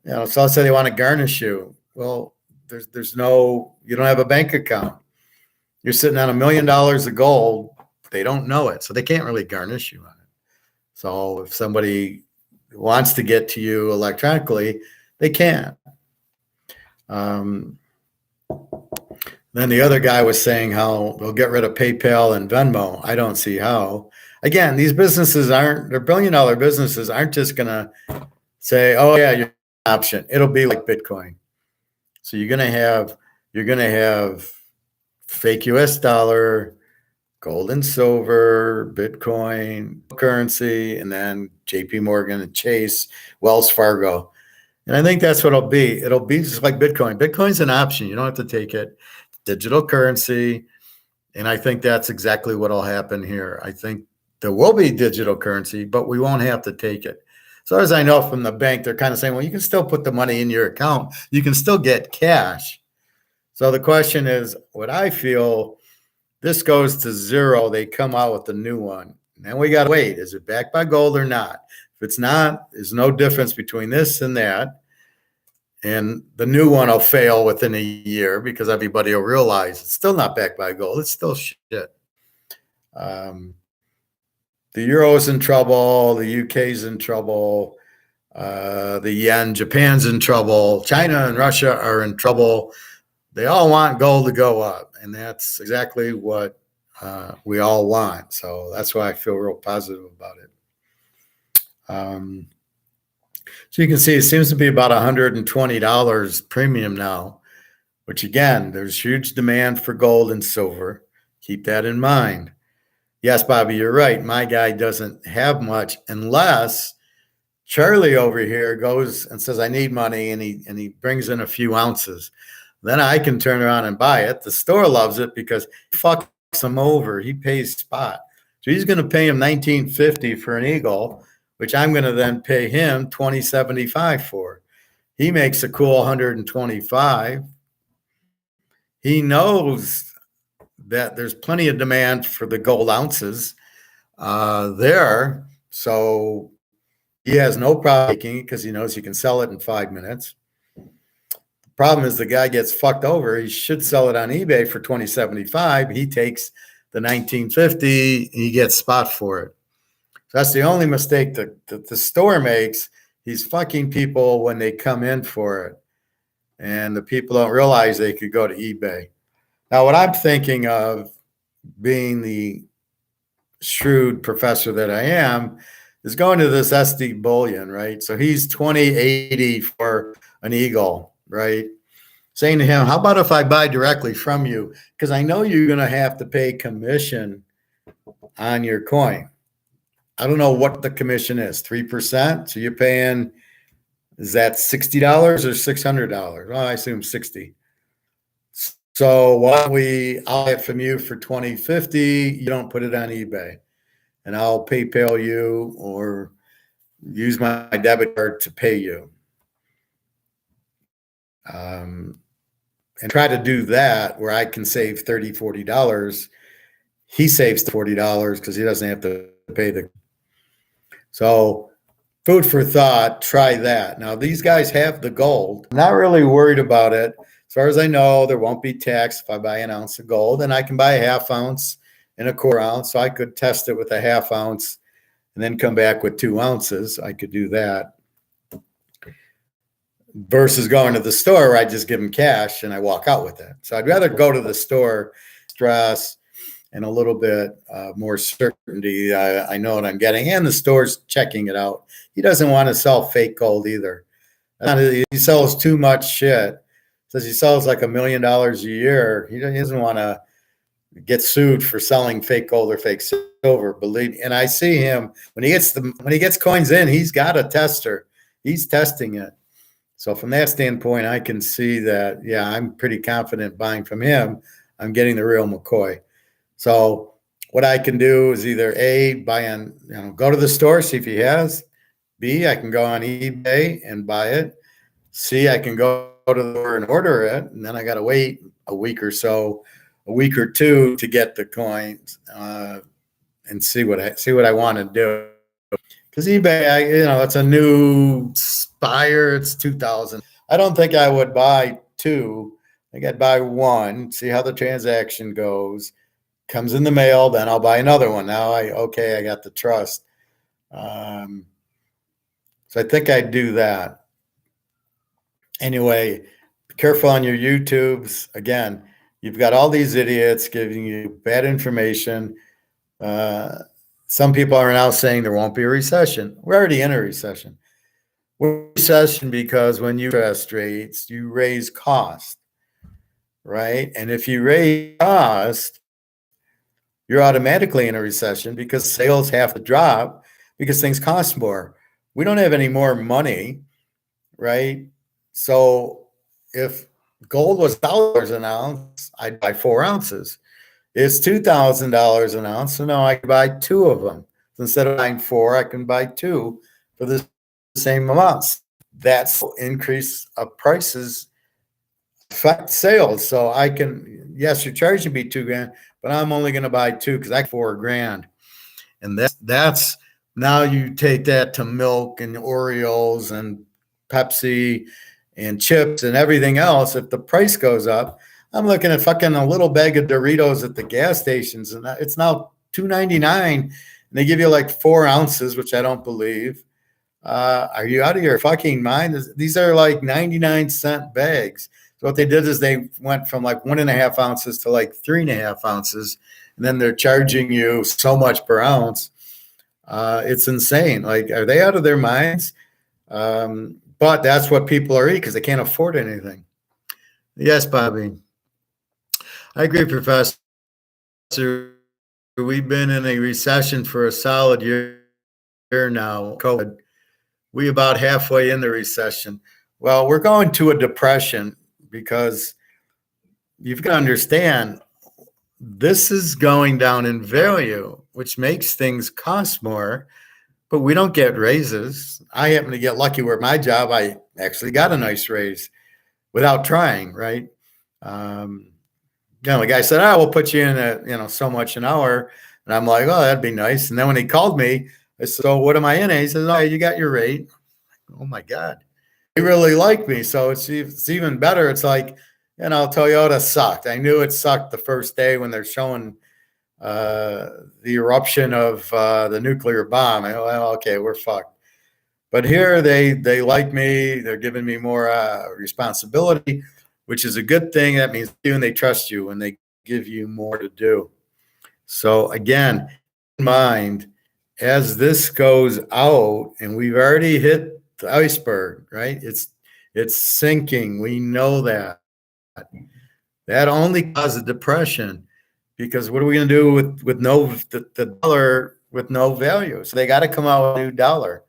So let's say they want to garnish you. Well, there's no, you don't have a bank account. You're sitting on $1 million of gold. They don't know it. So they can't really garnish you on it. So if somebody wants to get to you electronically, they can't. Then the other guy was saying how they'll get rid of PayPal and Venmo. I don't see how. Again, these businesses they're $1 billion businesses aren't just going to say, oh yeah, you're an option. It'll be like Bitcoin. So you're going to have fake US dollar, gold and silver, Bitcoin, currency, and then JP Morgan and Chase, Wells Fargo. And I think that's what it'll be. It'll be just like Bitcoin. Bitcoin's an option. You don't have to take it. Digital currency. And I think that's exactly what will happen here. I think there will be digital currency, but we won't have to take it. So as I know from the bank, they're kind of saying, well, you can still put the money in your account. You can still get cash. So the question is, what I feel, this goes to zero. They come out with a new one. And then we got to wait. Is it backed by gold or not? If it's not, there's no difference between this and that. And the new one will fail within a year because everybody will realize it's still not backed by gold. It's still shit. The euro's in trouble. The UK's in trouble. The yen, Japan's in trouble. China and Russia are in trouble. They all want gold to go up. And that's exactly what we all want. So that's why I feel real positive about it. So you can see it seems to be about $120 premium now, which again, there's huge demand for gold and silver. Keep that in mind. Yes, Bobby, you're right. My guy doesn't have much unless Charlie over here goes and says, I need money, and he brings in a few ounces. Then I can turn around and buy it. The store loves it because he fucks him over. He pays spot. So he's going to pay him $19.50 for an eagle, which I'm going to then pay him $20.75 for. He makes a cool $125. He knows that there's plenty of demand for the gold ounces there. So he has no problem taking it because he knows he can sell it in 5 minutes. The problem is the guy gets fucked over. He should sell it on eBay for $20.75. He takes the $19.50. He gets spot for it. So that's the only mistake that the store makes. He's fucking people when they come in for it. And the people don't realize they could go to eBay. Now, what I'm thinking of, being the shrewd professor that I am, is going to this SD Bullion, right? So he's 2080 for an eagle, right? Saying to him, how about if I buy directly from you? Because I know you're going to have to pay commission on your coin. I don't know what the commission is, 3%. So you're paying, is that $60 or $600? Well, I assume 60. So why don't I'll buy it from you for $20.50. You don't put it on eBay, and I'll PayPal you or use my debit card to pay you. And try to do that where I can save $30, $40. He saves $40 because he doesn't have to pay the. So food for thought, try that. Now, these guys have the gold. I'm not really worried about it. As far as I know, there won't be tax if I buy an ounce of gold, and I can buy a half ounce and a quarter ounce. So I could test it with a half ounce and then come back with 2 ounces. I could do that. Versus going to the store where I just give them cash and I walk out with it. So I'd rather go to the store, stress, and a little bit more certainty. I know what I'm getting, and the store's checking it out. He doesn't want to sell fake gold either. He sells too much shit. Says he sells like $1 million a year. He doesn't want to get sued for selling fake gold or fake silver. Believe me. And I see him when he gets coins in, he's got a tester. He's testing it. So from that standpoint, I can see that, yeah, I'm pretty confident buying from him. I'm getting the real McCoy. So what I can do is either A, go to the store, see if he has. B, I can go on eBay and buy it. C, I can go to the store and order it. And then I got to wait a week or two to get the coins and see what I want to do. Because eBay, it's a new Spire. It's 2,000. I don't think I would buy 2. I think I'd buy 1, see how the transaction goes. Comes in the mail, then I'll buy another one. Now I got the trust. So I think I'd do that. Anyway, be careful on your YouTubes. Again, you've got all these idiots giving you bad information. Some people are now saying there won't be a recession. We're already in a recession. We're in a recession because when you interest rates, you raise cost, right? And if you raise cost, you're automatically in a recession because sales have to drop because things cost more. We don't have any more money, right? So if gold was $1 an ounce, I'd buy 4 ounces. It's $2,000 an ounce, so now I can buy 2 of them. So instead of buying 4, I can buy 2 for the same amounts. That's increase of prices affect sales. So I can, yes, you're charging me $2,000, but I'm only going to buy 2 because I get $4,000. And that's now you take that to milk and Oreos and Pepsi and chips and everything else. If the price goes up, I'm looking at fucking a little bag of Doritos at the gas stations, and it's now $2.99, and they give you like 4 ounces, which I don't believe. Are you out of your fucking mind? These are like 99-cent bags. So what they did is they went from like 1.5 ounces to like 3.5 ounces, and then they're charging you so much per ounce. It's insane. Like, are they out of their minds? But that's what people are eating because they can't afford anything. Yes, Bobby. I agree, Professor. We've been in a recession for a solid year now. COVID. We about halfway in the recession. Well, we're going to a depression because you've got to understand this is going down in value, which makes things cost more, but we don't get raises. I happen to get lucky where my job, I actually got a nice raise without trying, right? The guy said, we'll put you in at, so much an hour. And I'm like, oh, that'd be nice. And then when he called me, I said, so what am I in? He says, oh, you got your rate. Oh my God. He really liked me. So it's even better. It's like, Toyota sucked. I knew it sucked the first day when they're showing the eruption of the nuclear bomb. I go, well, okay, we're fucked. But here they like me. They're giving me more responsibility, which is a good thing. That means they trust you and they give you more to do. So again, in mind, as this goes out, and we've already hit the iceberg, right? It's sinking. We know that. That only causes depression, because what are we going to do with the dollar with no value? So they got to come out with a new dollar,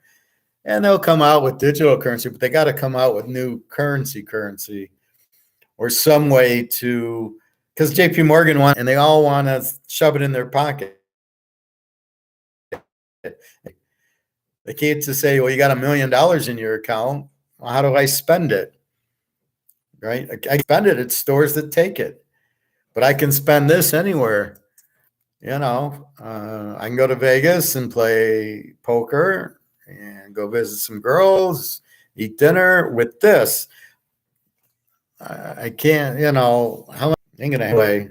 and they'll come out with digital currency, but they got to come out with new currency, or some way to, because JP Morgan wants, and they all want to shove it in their pocket. They can't just say, well, you got $1 million in your account. Well, how do I spend it? Right? I spend it at stores that take it, but I can spend this anywhere. I can go to Vegas and play poker and go visit some girls, eat dinner with this. I can't, how am I going to play?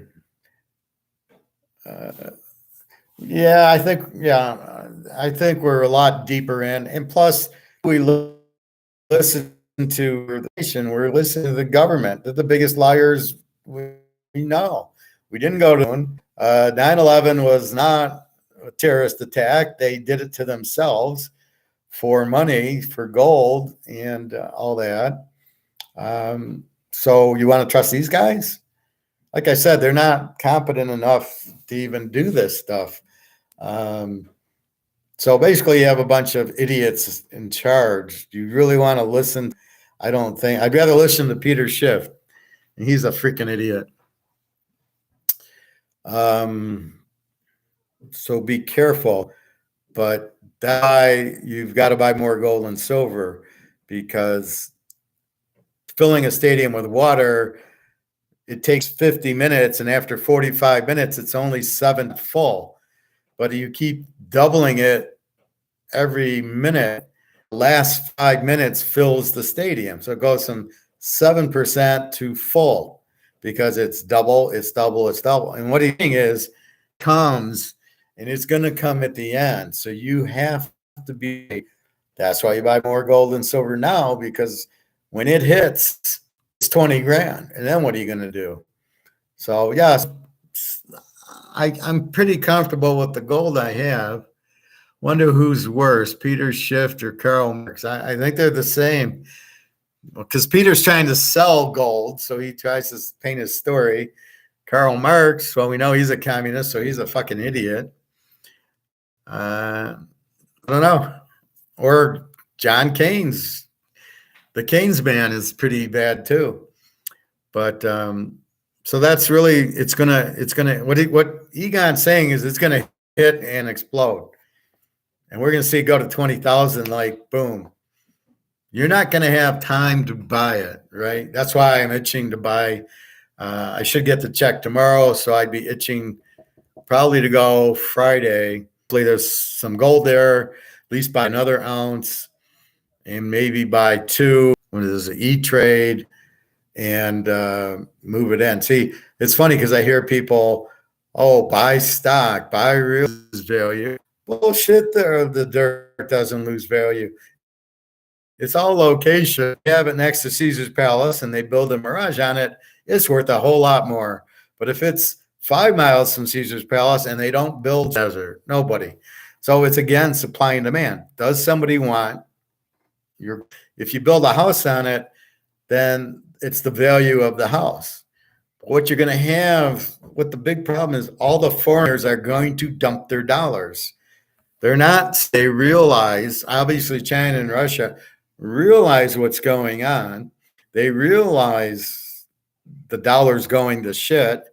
Yeah, I think we're a lot deeper in, and plus we listen to the nation. We're listening to the government. They're the biggest liars we know. We didn't go to them. 9/11 was not a terrorist attack. They did it to themselves for money, for gold, and all that. So you want to trust these guys? Like I said, they're not competent enough to even do this stuff. So basically, you have a bunch of idiots in charge. Do you really want to listen? I don't think. I'd rather listen to Peter Schiff. He's a freaking idiot. So be careful. But that's why you've got to buy more gold and silver, because filling a stadium with water, it takes 50 minutes, and after 45 minutes, it's only 7 full. But you keep doubling it every minute, the last 5 minutes fills the stadium. So it goes from 7% to full, because it's double. And what he's saying is, comes, and it's going to come at the end. So you have to be, that's why you buy more gold and silver now, because when it hits, it's 20 grand. And then what are you going to do? So, yes, I'm pretty comfortable with the gold I have. Wonder who's worse, Peter Schiff or Karl Marx. I think they're the same, because Peter's trying to sell gold, so he tries to paint his story. Karl Marx, well, we know he's a communist, so he's a fucking idiot. I don't know. Or John Keynes. The Keynes man is pretty bad too. But so that's really, it's gonna what Egon's saying is it's gonna hit and explode, and we're gonna see it go to 20,000, like boom. You're not gonna have time to buy it, right? That's why I'm itching to buy. I should get the check tomorrow, so I'd be itching probably to go Friday. Hopefully there's some gold there, at least buy another ounce, and maybe buy 2 when there's an E-Trade, and move it in. See, it's funny because I hear people, buy stock, buy real value. Bullshit, the dirt doesn't lose value. It's all location. You have it next to Caesar's Palace and they build a Mirage on it, it's worth a whole lot more. But if it's 5 miles from Caesar's Palace and they don't build desert, nobody. So it's, again, supply and demand. Does somebody want if you build a house on it, then it's the value of the house. What you're going to have, what the big problem is, all the foreigners are going to dump their dollars. They realize, obviously China and Russia realize what's going on. They realize the dollar's going to shit.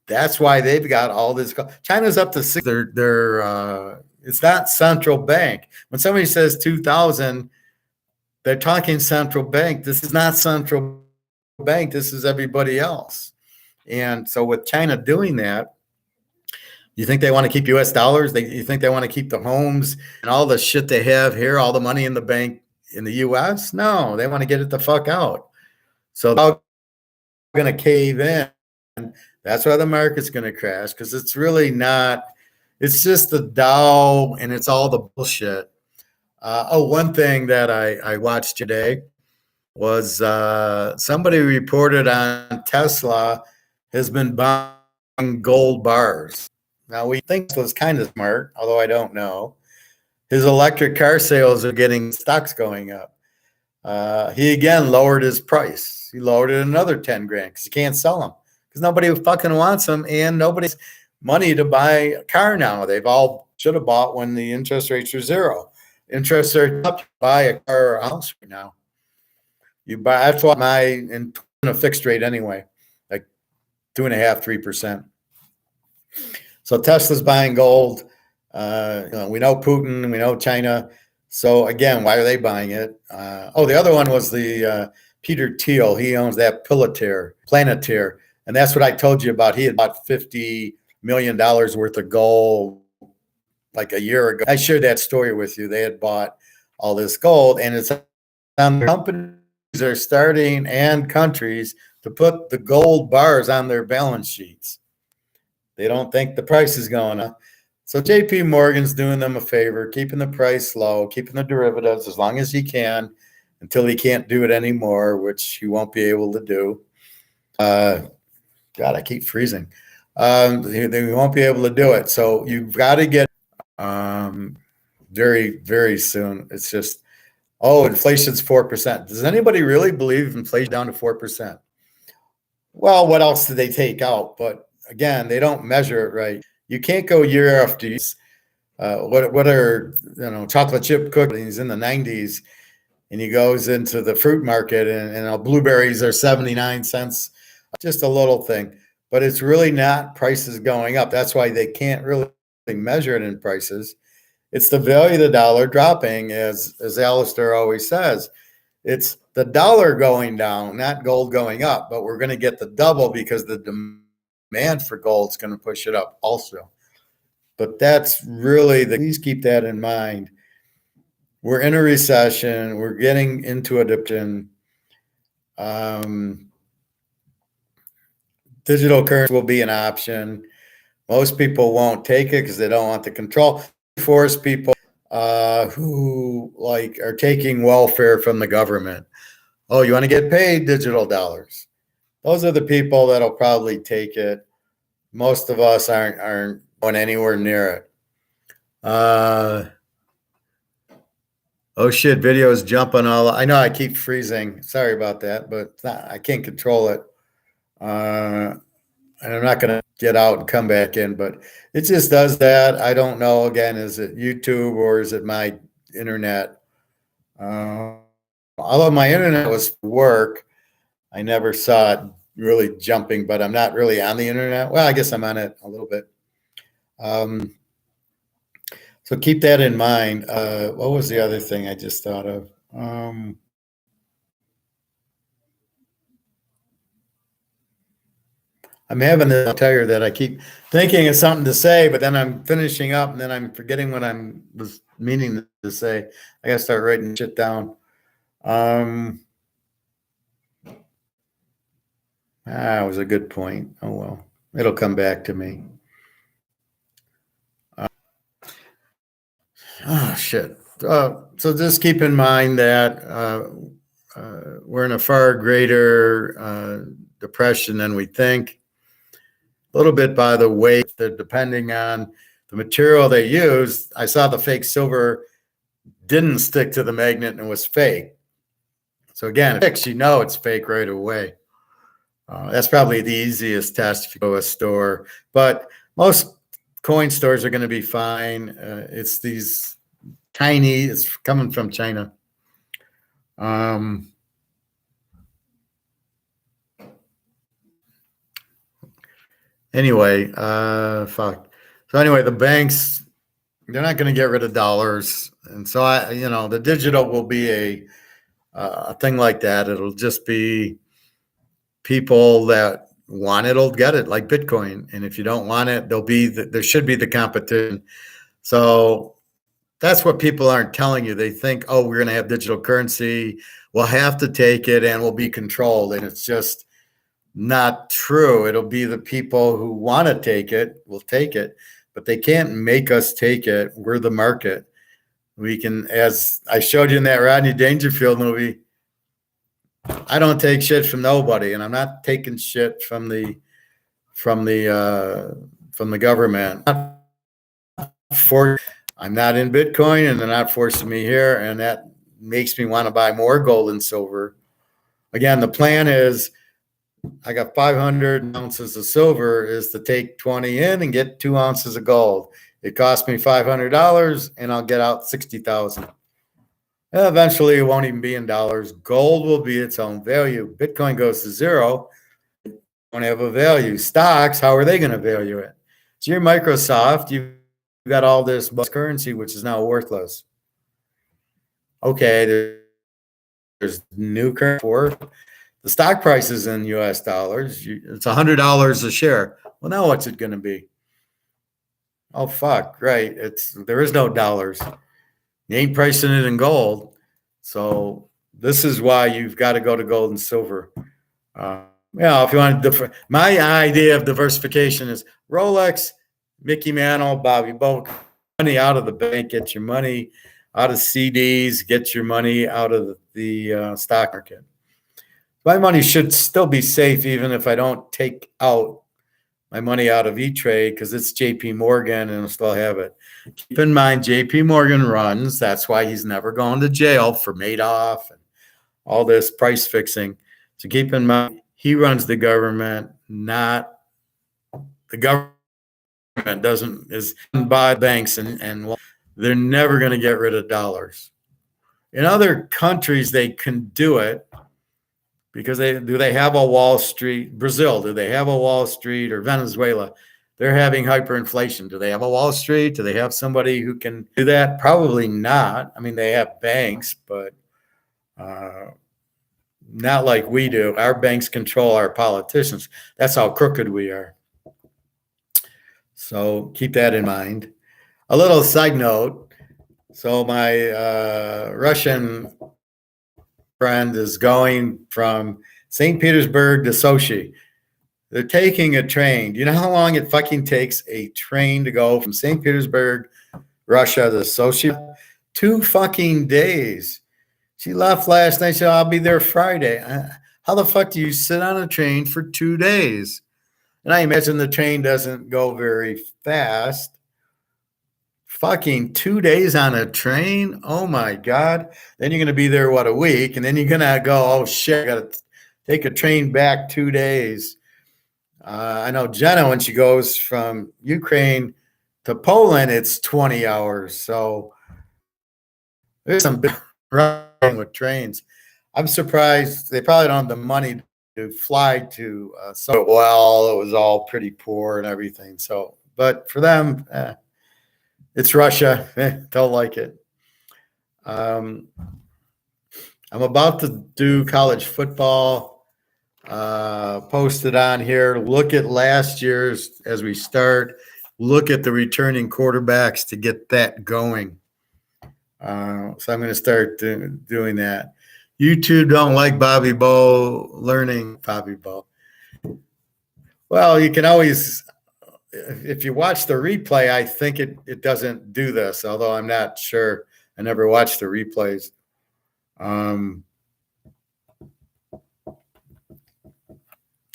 That's why they've got all this. China's up to 6. It's not central bank. When somebody says 2,000, they're talking central bank. This is not central bank. This is everybody else. And so with China doing that, you think they want to keep U.S. dollars? You think they want to keep the homes and all the shit they have here, all the money in the bank in the U.S.? No, they want to get it the fuck out. So they're going to cave in. That's why the market's going to crash, because it's really not. It's just the Dow, and it's all the bullshit. One thing that I watched today was somebody reported on Tesla has been buying gold bars. Now, we think Tesla's kind of smart, although I don't know. His electric car sales are getting stocks going up. He again lowered his price. He lowered it another 10 grand because you can't sell them because nobody fucking wants them and nobody's money to buy a car now. They've all should have bought when the interest rates were zero. Interest rates up, buy a car or a house right now. You buy, that's what in a fixed rate anyway, like 2.5%, 3%. So Tesla's buying gold. We know Putin, we know China. So again, why are they buying it? The other one was the Peter Thiel. He owns that Planeteer. And that's what I told you about. He had bought $50 million worth of gold like a year ago. I shared that story with you. They had bought all this gold, and it's on companies are starting and countries to put the gold bars on their balance sheets. They don't think the price is going up. So JP Morgan's doing them a favor, keeping the price low, keeping the derivatives as long as he can until he can't do it anymore, which he won't be able to do. God, I keep freezing. They won't be able to do it. So you've got to get very, very soon. It's just, inflation's 4%. Does anybody really believe inflation down to 4%? Well, what else did they take out? But again, they don't measure it right. You can't go year after year. What are chocolate chip cookies in the 90s, and he goes into the fruit market and blueberries are 79 cents, just a little thing. But it's really not prices going up. That's why they can't really measure it in prices. It's the value of the dollar dropping, as Alistair always says. It's the dollar going down, not gold going up. But we're going to get the double because the demand for gold is going to push it up also. But that's really please keep that in mind. We're in a recession. We're getting into a depression. Digital currency will be an option. Most people won't take it because they don't want the control. Force people who are taking welfare from the government. Oh, you want to get paid digital dollars? Those are the people that'll probably take it. Most of us aren't going anywhere near it. Videos jumping all. I know I keep freezing. Sorry about that, but I can't control it. And I'm not going to get out and come back in, but it just does that. I don't know. Again, is it YouTube or is it my internet? Although my internet was for work, I never saw it really jumping, but I'm not really on the internet. Well, I guess I'm on it a little bit. So keep that in mind. What was the other thing I just thought of? I'm having this tire that I keep thinking of something to say, but then I'm finishing up and then I'm forgetting what I was meaning to say. I gotta start writing shit down. It was a good point. Oh well, it'll come back to me. Shit. So just keep in mind that we're in a far greater depression than we think. A little bit by the weight, depending on the material they use. I saw the fake silver didn't stick to the magnet and was fake. So again, it's fake right away. That's probably the easiest test if you go to a store. But most coin stores are going to be fine. It's these tiny, it's coming from China. Anyway, fuck. So anyway, the banks, they're not going to get rid of dollars. And so the digital will be a thing like that. It'll just be people that want it will get it, like Bitcoin. And if you don't want it, there should be the competition. So that's what people aren't telling you. They think, we're going to have digital currency. We'll have to take it and we'll be controlled. And it's just not true. It'll be the people who want to take it will take it, but they can't make us take it. We're the market. We can, as I showed you in that Rodney Dangerfield movie, I don't take shit from nobody, and I'm not taking shit from the government. I'm not in Bitcoin, and they're not forcing me here, and that makes me want to buy more gold and silver. Again, the plan is I got 500 ounces of silver is to take 20 in and get 2 ounces of gold. It cost me $500 and I'll get out 60,000. Eventually it won't even be in dollars. Gold will be its own value. Bitcoin goes to zero. Won't have a value. Stocks, how are they going to value it? So you're Microsoft, you've got all this currency, which is now worthless. Okay, there's new currency for the stock price is in US dollars. It's $100 a share. Well, now what's it going to be? Oh, fuck. Right. There is no dollars. You ain't pricing it in gold. So this is why you've got to go to gold and silver. If you want to, my idea of diversification is Rolex, Mickey Mantle, Bobby Bo, money out of the bank, get your money out of CDs, get your money out of the stock market. My money should still be safe even if I don't take out my money out of E-Trade because it's JP Morgan and I'll still have it. Keep in mind, JP Morgan runs. That's why he's never going to jail for Madoff and all this price fixing. So keep in mind, he runs the government, not the government is run by banks and they're never going to get rid of dollars. In other countries, they can do it. Because they have a Wall Street? Brazil, do they have a Wall Street? Or Venezuela? They're having hyperinflation. Do they have a Wall Street? Do they have somebody who can do that? Probably not. I mean, they have banks, but not like we do. Our banks control our politicians. That's how crooked we are. So keep that in mind. A little side note. So my Russian friend is going from St. Petersburg to Sochi. They're taking a train. Do you know how long it fucking takes a train to go from St. Petersburg, Russia to Sochi? 2 fucking days. She left last night. She said, I'll be there Friday. How the fuck do you sit on a train for 2 days? And I imagine the train doesn't go very fast. Fucking 2 days on a train? Oh my God. Then you're going to be there, a week? And then you're going to go, oh shit, I got to take a train back 2 days. I know Jenna, when she goes from Ukraine to Poland, it's 20 hours. So there's some big running with trains. I'm surprised they probably don't have the money to fly to so well. It was all pretty poor and everything. So, but for them, it's Russia. Don't like it. I'm about to do college football. Posted on here. Look at last year's as we start. Look at the returning quarterbacks to get that going. So I'm going to start doing that. YouTube don't like Bobby Bo learning Bobby Bo. Well, you can always, if you watch the replay, I think it doesn't do this, although I'm not sure. I never watched the replays.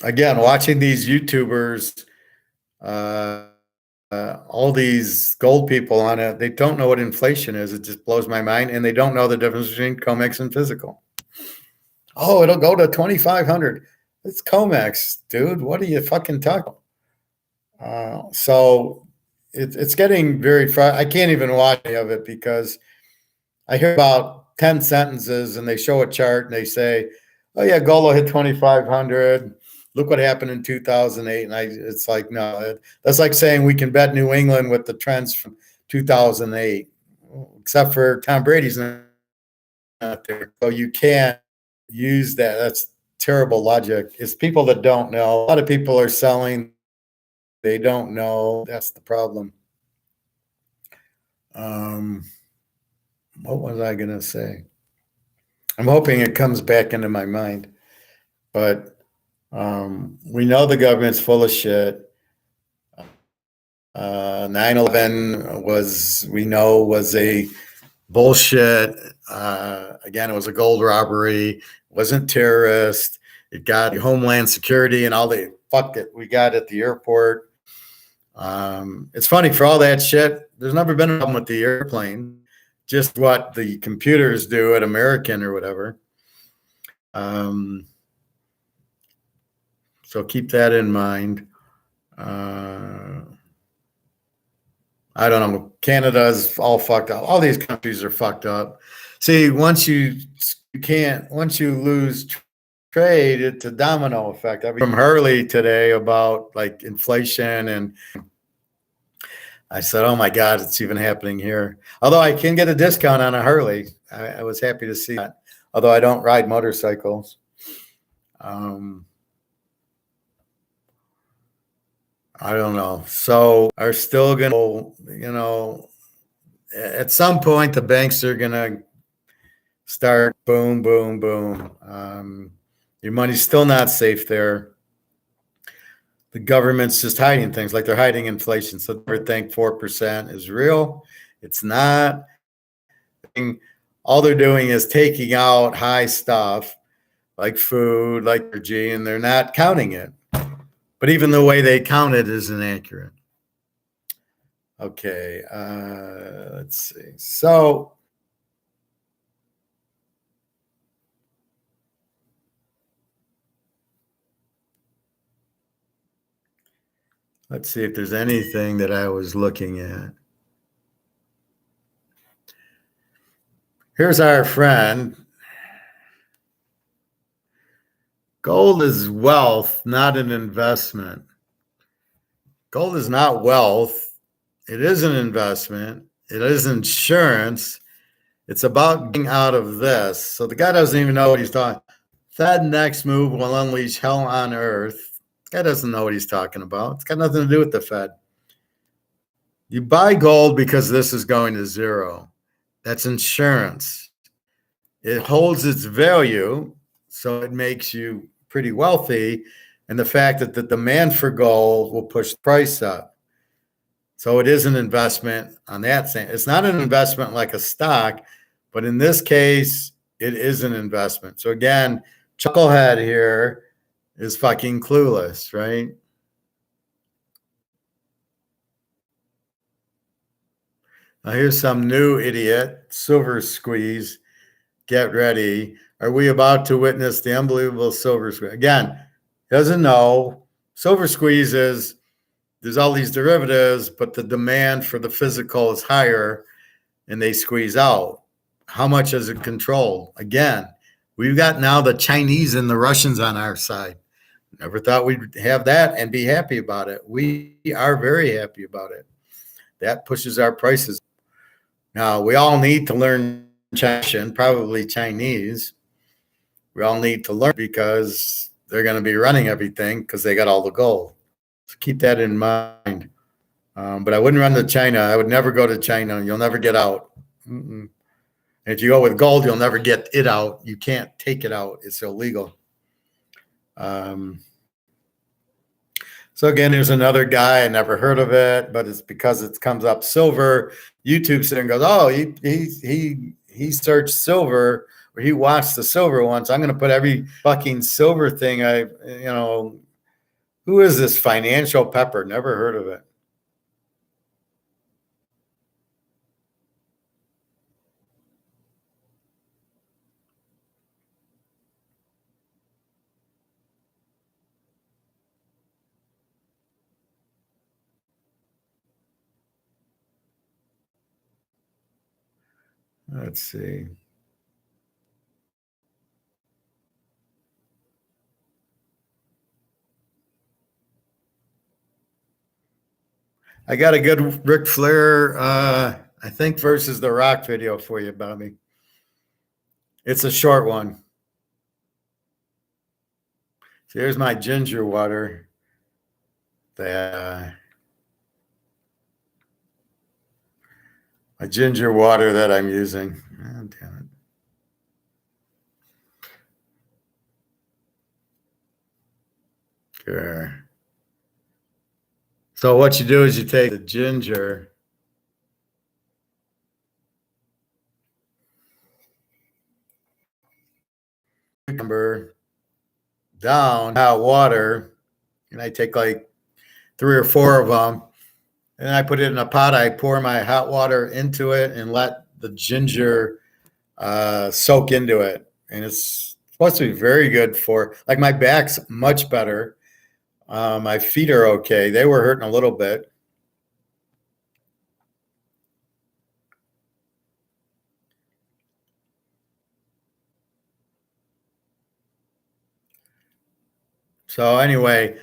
Again, watching these YouTubers, all these gold people on it, they don't know what inflation is. It just blows my mind. And they don't know the difference between COMEX and physical. Oh, it'll go to 2,500. It's COMEX, dude. What are you fucking talking about? So it's getting very I can't even watch any of it because I hear about 10 sentences and they show a chart and they say, oh yeah, gold will hit 2,500. Look what happened in 2008. And it's like, no, that's like saying we can bet New England with the trends from 2008, except for Tom Brady's not there. So you can't use that. That's terrible logic. It's people that don't know. A lot of people are selling. They don't know. That's the problem. What was I going to say? I'm hoping it comes back into my mind. But we know the government's full of shit. 9/11 was a bullshit. Again, it was a gold robbery. It wasn't terrorist. It got Homeland Security and all the fuck it we got at the airport. It's funny for all that shit. There's never been a problem with the airplane, just what the computers do at American or whatever. So keep that in mind. I don't know. Canada's all fucked up. All these countries are fucked up. See, once you lose trade, it's a domino effect. From Hurley today about like inflation, and I said, "Oh my God, it's even happening here." Although I can get a discount on a Hurley, I was happy to see that. Although I don't ride motorcycles. I don't know. So are still going to, at some point, the banks are going to start boom, boom, boom. Your money's still not safe there. The government's just hiding things, like they're hiding inflation. So they think 4% is real. It's not. All they're doing is taking out high stuff like food, like energy, and they're not counting it. But even the way they count it is inaccurate. Okay, let's see. So let's see if there's anything that I was looking at. Here's our friend. Gold is wealth, not an investment. Gold is not wealth. It is an investment. It is insurance. It's about getting out of this. So the guy doesn't even know what he's talking. Fed next move will unleash hell on earth. The guy doesn't know what he's talking about. It's got nothing to do with the Fed. You buy gold because this is going to zero. That's insurance. It holds its value, so it makes you pretty wealthy. And the fact that the demand for gold will push the price up. So it is an investment on that thing. It's not an investment like a stock, but in this case, it is an investment. So again, Chucklehead here is fucking clueless, right? Now here's some new idiot, silver squeeze. Get ready. Are we about to witness the unbelievable silver squeeze? Again, doesn't know. Silver squeeze is there's all these derivatives, but the demand for the physical is higher and they squeeze out. How much is it controlled? Again, we've got now the Chinese and the Russians on our side. Never thought we'd have that and be happy about it. We are very happy about it. That pushes our prices. Now, we all need to learn Chinese, probably Chinese. We all need to learn because they're going to be running everything because they got all the gold. So keep that in mind. But I wouldn't run to China. I would never go to China. You'll never get out. Mm-mm. If you go with gold, you'll never get it out. You can't take it out. It's illegal. So again, there's another guy. I never heard of it, but it's because it comes up silver. YouTube sitting goes, oh, he searched silver, or he watched the silver one. So I'm going to put every fucking silver thing who is this Financial Pepper? Never heard of it. Let's see. I got a good Ric Flair, I think, versus The Rock video for you, Bobby. It's a short one. So here's my ginger water. My ginger water that I'm using. Oh, damn it. Sure. So what you do is you take the ginger. Number down hot water, and I take like 3 or 4 of them, And I put it in a pot. I pour my hot water into it and let the ginger soak into it. And it's supposed to be very good for, like, my back's much better. My feet are okay. They were hurting a little bit. So anyway,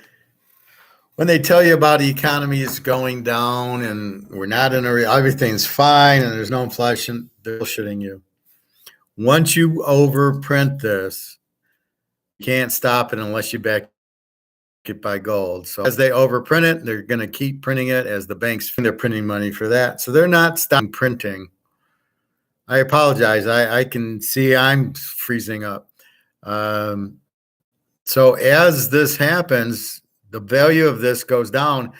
when they tell you about the economy is going down and we're not in everything's fine and there's no inflation, they're bullshitting you. Once you overprint this, you can't stop it unless you back it by gold. So as they overprint it, they're going to keep printing it as the banks they're printing money for that. So they're not stopping printing. I apologize. I can see I'm freezing up. So as this happens, the value of this goes down.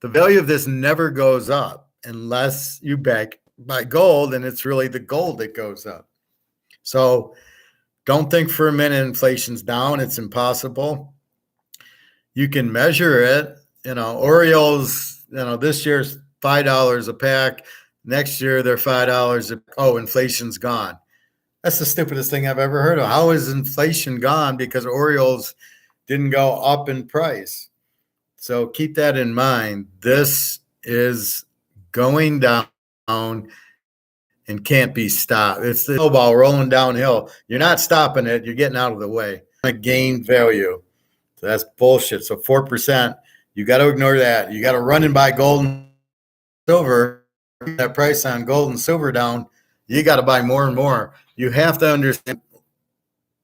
The value of this never goes up unless you back by gold, and it's really the gold that goes up. So don't think for a minute inflation's down. It's impossible. You can measure it. Oreos, this year's $5 a pack. Next year, they're $5. Oh, inflation's gone. That's the stupidest thing I've ever heard of. How is inflation gone because Oreos didn't go up in price? So keep that in mind. This is going down and can't be stopped. It's the snowball rolling downhill. You're not stopping it. You're getting out of the way. Gain value. So that's bullshit. So 4%, you got to ignore that. You got to run and buy gold and silver. That price on gold and silver down, you got to buy more and more. You have to understand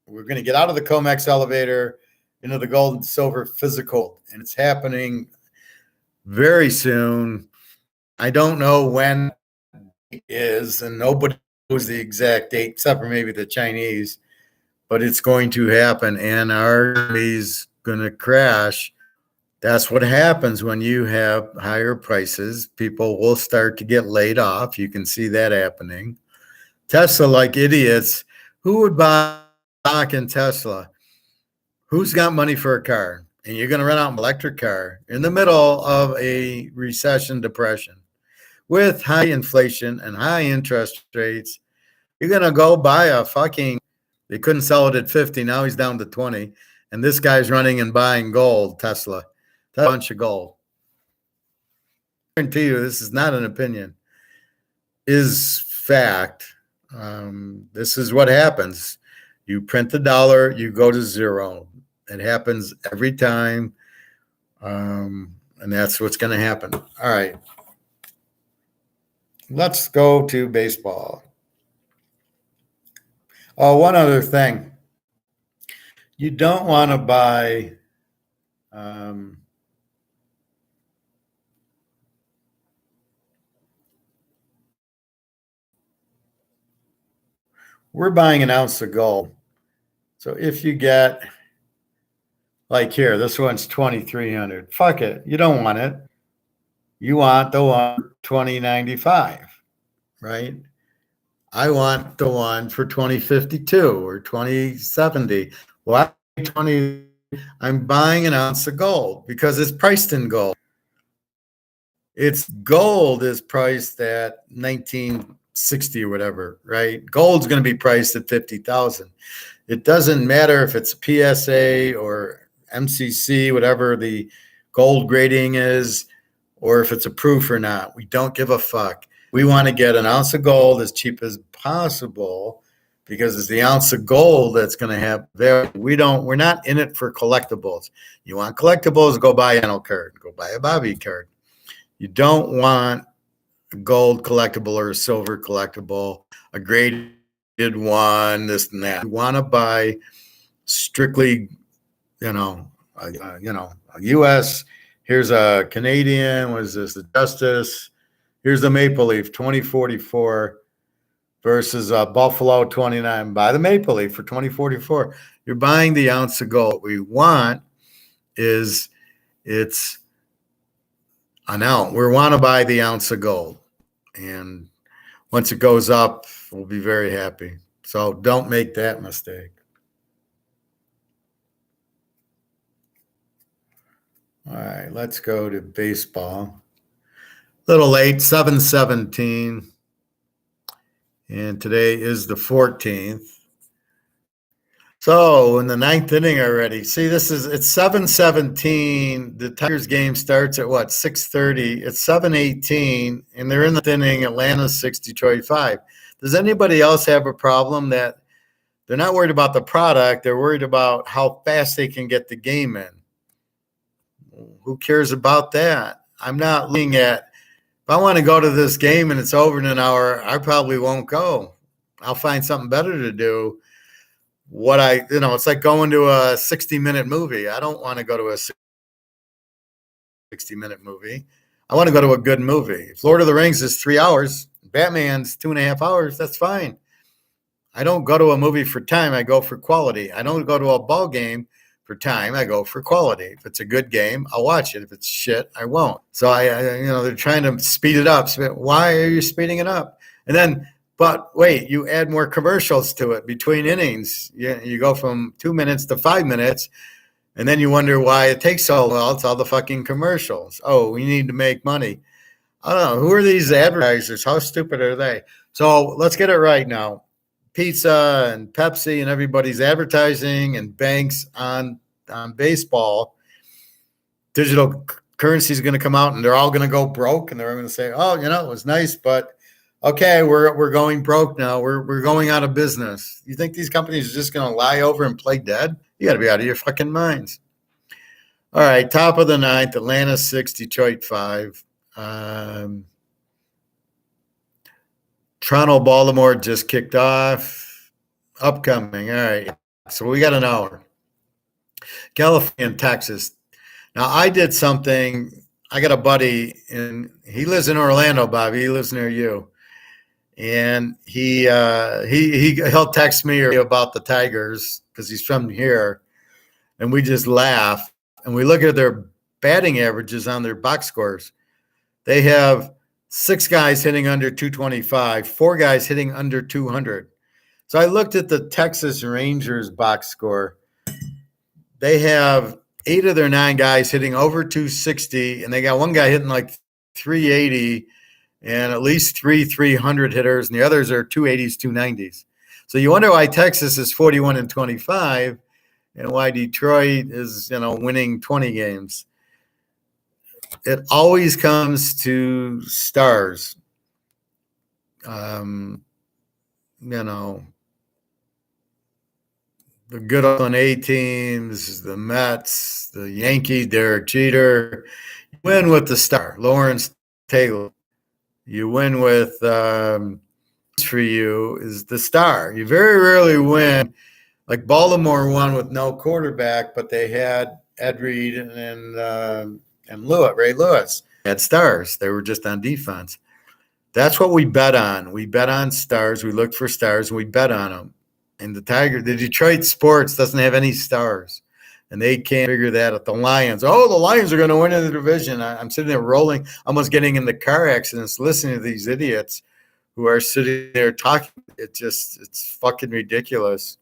we're going to get out of the COMEX elevator into the gold and silver physical, and it's happening very soon. I don't know when it is, and nobody knows the exact date except for maybe the Chinese, but it's going to happen, and our economy's going to crash. That's what happens when you have higher prices. People will start to get laid off. You can see that happening. Tesla, like idiots, who would buy stock in Tesla? Who's got money for a car? And you're going to rent out an electric car in the middle of a recession, depression, with high inflation and high interest rates. You're going to go buy a fucking, they couldn't sell it at 50. Now he's down to 20. And this guy's running and buying gold, Tesla. A bunch of gold. I guarantee you, this is not an opinion, is fact. This is what happens. You print the dollar, you go to zero. It happens every time. And that's what's going to happen. All right. Let's go to baseball. Oh, one other thing. You don't want to buy we're buying an ounce of gold. So if you get, like here, this one's 2,300. Fuck it. You don't want it. You want the one 2095, right? I want the one for 2052 or 2070. Well, I'm buying an ounce of gold because it's priced in gold. It's gold is priced at 1960 or whatever, right? Gold's going to be priced at 50,000. It doesn't matter if it's PSA or MCC, whatever the gold grading is, or if it's approved or not. We don't give a fuck. We want to get an ounce of gold as cheap as possible because it's the ounce of gold that's going to have value. We're not in it for collectibles. You want collectibles, go buy a Yano card, go buy a Bobby card. You don't want a gold collectible or a silver collectible, a graded one, this and that. You want to buy strictly, a U.S. Here's a Canadian. What is this? The Justice. Here's the Maple Leaf 2044 versus Buffalo 29. Buy the Maple Leaf for 2044. You're buying the ounce of gold. What we want is it's an ounce. We want to buy the ounce of gold. And once it goes up, we'll be very happy. So don't make that mistake. All right, let's go to baseball. Little late, 7:17, and today is the 14th. So in the ninth inning already. See, it's 7:17. The Tigers game starts at what, 6:30. It's 7:18, and they're in the inning. Atlanta's 6, Detroit 5. Does anybody else have a problem that they're not worried about the product? They're worried about how fast they can get the game in. Who cares about that? I'm not looking at, if I want to go to this game and it's over in an hour, I probably won't go. I'll find something better to do. It's like going to a 60-minute movie. I don't want to go to a 60-minute movie. I want to go to a good movie. If Lord of the Rings is 3 hours, Batman's 2.5 hours, that's fine. I don't go to a movie for time. I go for quality. I don't go to a ball game for time. I go for quality. If it's a good game, I'll watch it. If it's shit, I won't. So they're trying to speed it up. So why are you speeding it up? And then, but wait, you add more commercials to it between innings. You go from 2 minutes to 5 minutes, and then you wonder why it takes so long. It's all the fucking commercials. Oh, we need to make money. I don't know. Who are these advertisers? How stupid are they? So let's get it right now. Pizza and Pepsi and everybody's advertising and banks on baseball. Digital currency is going to come out and they're all going to go broke, and they're going to say, oh, it was nice, but okay, we're going broke now. We're going out of business. You think these companies are just going to lie over and play dead? You got to be out of your fucking minds. All right, top of the ninth, Atlanta 6, Detroit 5. Toronto, Baltimore just kicked off. Upcoming. All right. So we got an hour. California and Texas. Now, I did something. I got a buddy, and he lives in Orlando, Bobby. He lives near you. And he'll text me about the Tigers because he's from here. And we just laugh. And we look at their batting averages on their box scores. They have 6 guys hitting under 225, 4 guys hitting under 200. So I looked at the Texas Rangers box score. They have 8 of their 9 guys hitting over 260, and they got 1 guy hitting like 380 and at least 300 hitters, and the others are 280s, 290s. So you wonder why Texas is 41-25 and why Detroit is, winning 20 games. It always comes to stars. The good Oakland A teams, the Mets, the Yankees, Derek Jeter. You win with the star, Lawrence Taylor. You win with, for you, is the star. You very rarely win. Like Baltimore won with no quarterback, but they had Ed Reed and Ray Lewis. They had stars. They were just on defense. That's what we bet on. We bet on stars. We looked for stars, and we bet on them. And the Detroit sports doesn't have any stars, and they can't figure that out. The Lions. Oh, the Lions are going to win in the division. I'm sitting there rolling, almost getting into car accidents, listening to these idiots who are sitting there talking. It's fucking ridiculous.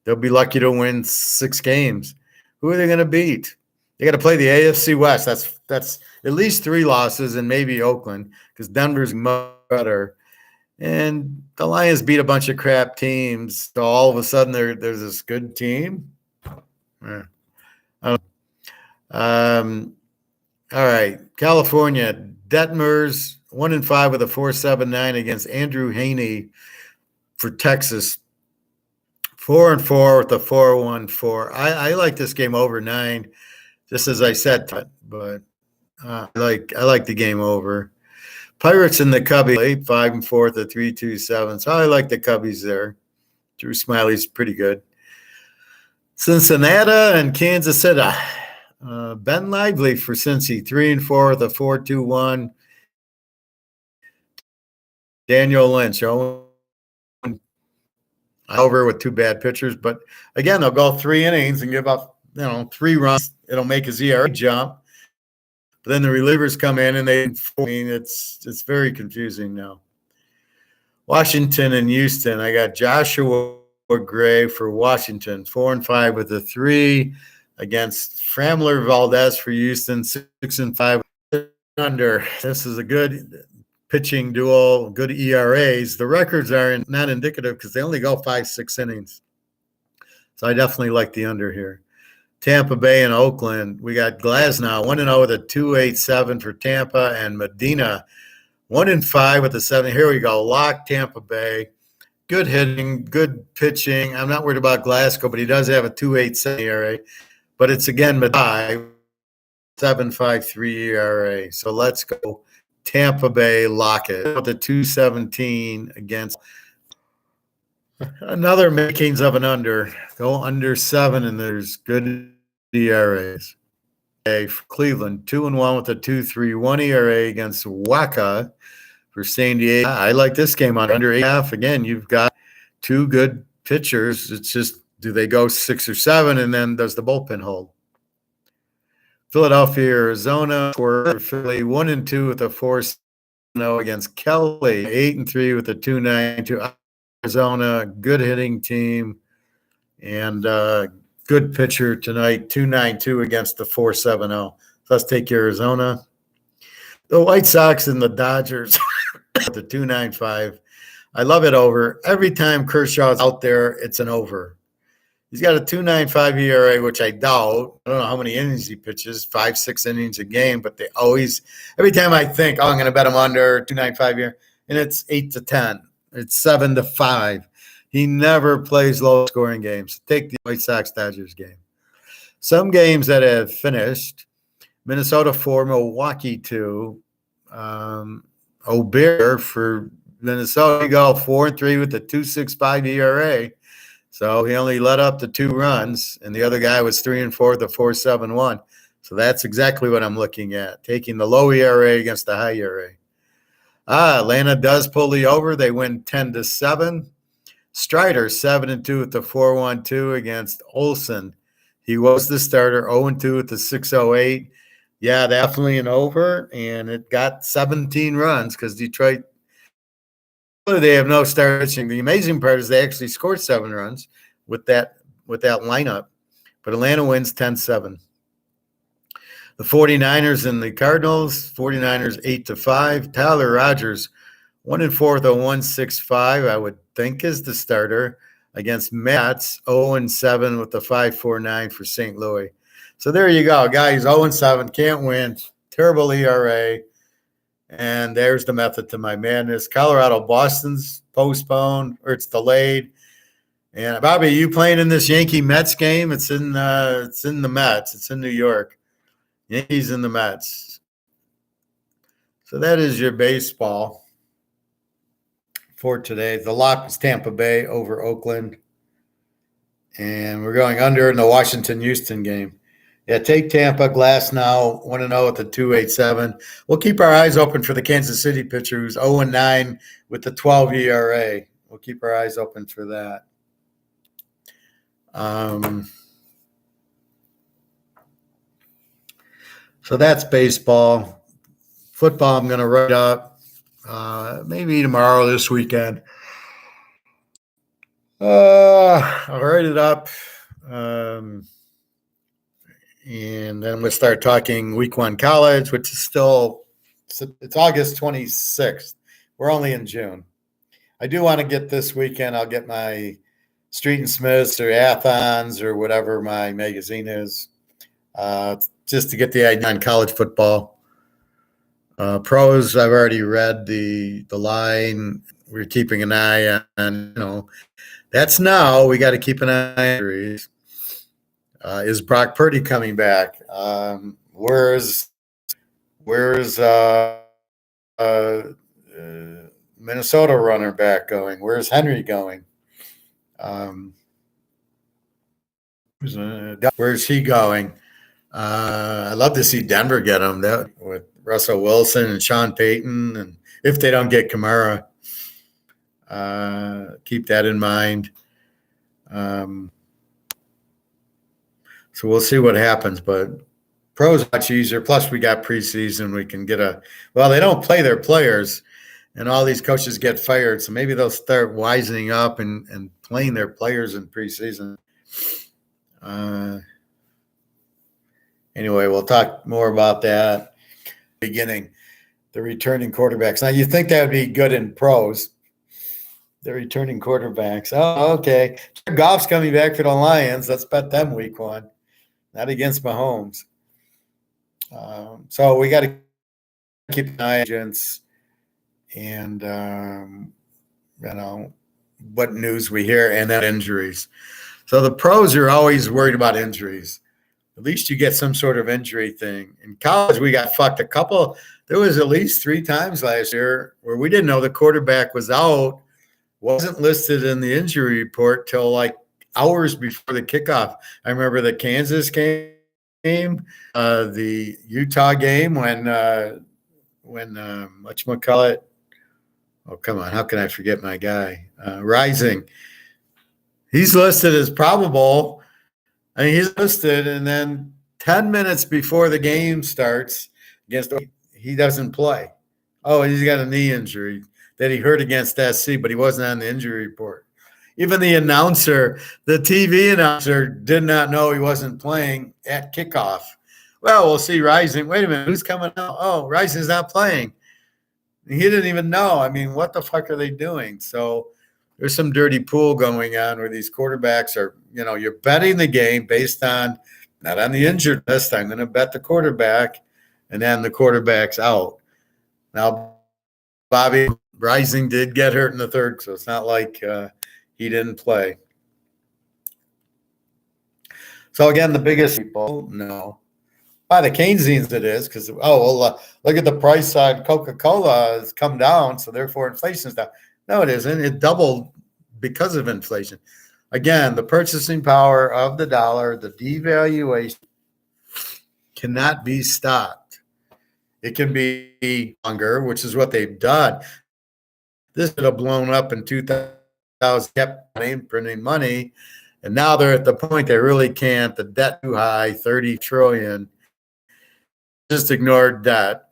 They'll be lucky to win 6 games. Who are they going to beat? They got to play the AFC West. That's at least 3 losses, and maybe Oakland, because Denver's much better. And the Lions beat a bunch of crap teams. So all of a sudden, there's this good team. All right. California, Detmers, 1-5 with a 4.79 against Andrew Haney for Texas. 4-4 with a 4.14. I like this game over 9, just as I said, but I like the game over. Pirates and the Cubbies, 5-4 at 3.27. So I like the Cubbies there. Drew Smiley's pretty good. Cincinnati and Kansas City. Ben Lively for Cincy, 3-4 with a 4.21. Daniel Lynch, over with 2 bad pitchers, but again, they'll go 3 innings and give up, 3 runs. It'll make his ERA jump. But then the relievers come in and it's very confusing now. Washington and Houston. I got Joshua Gray for Washington, 4-5 with a 3 against Framber Valdez for Houston, 6-5 under. This is a good pitching duel, good ERAs. The records are not indicative because they only go 5-6 innings. So I definitely like the under here. Tampa Bay and Oakland. We got Glasnow 1-0 with a 2.87 for Tampa, and Medina 1-5 with a 7. Here we go. Lock Tampa Bay. Good hitting, good pitching. I'm not worried about Glasgow, but he does have a 2.87 ERA. But it's again Medina 7.53 ERA. So let's go Tampa Bay. Lock it with the 2.17 against. Another makings of an under. Go under 7, and there's good ERAs. Okay, for Cleveland, 2-1 with a 2.31 ERA against Waka for San Diego. I like this game on under 8.5. Again, you've got two good pitchers. It's just, do they go 6 or 7, and then does the bullpen hold? Philadelphia, Arizona, for Philly, 1-2 with a 4.0 against Kelly, 8-3 with a 2.92. Arizona, good hitting team, and good pitcher tonight, 2.92 against the 4.70. So let's take Arizona. The White Sox and the Dodgers, the 2.95. I love it over. Every time Kershaw's out there, it's an over. He's got a 2.95 ERA, which I doubt. I don't know how many innings he pitches, 5-6 innings a game, but they always, every time I think, oh, I'm going to bet him under 2.95 ERA, and it's 8-10. It's 7-5. He never plays low-scoring games. Take the White Sox-Dodgers game. Some games that have finished: Minnesota 4, Milwaukee 2. O'Bear for Minnesota, go 4-3 with a 2.65 ERA. So he only let up the 2 runs, and the other guy was 3-4 with a 4.71. So that's exactly what I'm looking at, taking the low ERA against the high ERA. Atlanta does pull the over. They win 10-7. Strider 7-2 with the 4.12 against Olsen. He was the starter, 0-2 with the 6.08. Yeah, definitely an over, and it got 17 runs because Detroit, they have no star pitching. The amazing part is they actually scored 7 runs with that lineup, but Atlanta wins 10-7. The 49ers and the Cardinals, 49ers 8-5. Tyler Rogers, 1-4 with a 1.65, I would think is the starter, against Mets, 0-7 with the 5.49 for St. Louis. So there you go, guys. 0-7, can't win, terrible ERA, and there's the method to my madness. Colorado, Boston's postponed, or it's delayed. And Bobby, you playing in this Yankee Mets game? It's in the Mets. It's in New York. Yankees and the Mets. So that is your baseball for today. The lock is Tampa Bay over Oakland. And we're going under in the Washington-Houston game. Yeah, take Tampa. Glasnow 1-0 with the 2.87. We'll keep our eyes open for the Kansas City pitcher who's 0-9 with the 12 ERA. We'll keep our eyes open for that. So that's baseball. Football, I'm going to write up maybe tomorrow, this weekend. I'll write it up, and then we'll start talking week 1 college, which is still, it's August 26th. We're only in June. I do want to get this weekend, I'll get my Street and Smiths or Athons or whatever my magazine is, just to get the idea on college football. Pros, I've already read the line. We're keeping an eye on, that's now. We got to keep an eye on injuries. Is Brock Purdy coming back? Where's Minnesota runner back going? Where's Henry going? Where's he going? I'd love to see Denver get him with Russell Wilson and Sean Payton, and if they don't get Kamara, keep that in mind. So we'll see what happens, but pros much easier. Plus, we got preseason. We can get they don't play their players, and all these coaches get fired. So maybe they'll start wisening up and playing their players in preseason. Anyway, we'll talk more about that. beginning, the returning quarterbacks. Now, you think that would be good in pros, the returning quarterbacks. Oh, okay. Goff's coming back for the Lions. Let's bet them week 1, not against Mahomes. So we got to keep an eye on agents and, what news we hear and then injuries. So the pros are always worried about injuries. At least you get some sort of injury thing. In college, we got fucked a couple. There was at least 3 times last year where we didn't know the quarterback was out, wasn't listed in the injury report till like hours before the kickoff. I remember the Kansas game, the Utah game when whatchamacallit. Oh, come on. How can I forget my guy? Rising. He's listed as probable. I mean, he's listed, and then 10 minutes before the game starts, he doesn't play. Oh, he's got a knee injury that he hurt against SC, but he wasn't on the injury report. Even the announcer, the TV announcer, did not know he wasn't playing at kickoff. Well, we'll see Rising. Wait a minute, who's coming out? Oh, Rising's not playing. He didn't even know. I mean, what the fuck are they doing? So there's some dirty pool going on where these quarterbacks are, you're betting the game based on, not on the injured list. I'm going to bet the quarterback, and then the quarterback's out. Now, Bobby Rising did get hurt in the third, so it's not like he didn't play. So, again, the biggest people, no. By the Keynesians it is, because, look at the price on Coca-Cola has come down, so therefore inflation's down. No, it isn't. It doubled because of inflation. Again, the purchasing power of the dollar, the devaluation cannot be stopped. It can be longer, which is what they've done. This would have blown up in 2000, kept printing money, and now they're at the point they really can't. The debt too high, 30 trillion. Just ignored debt.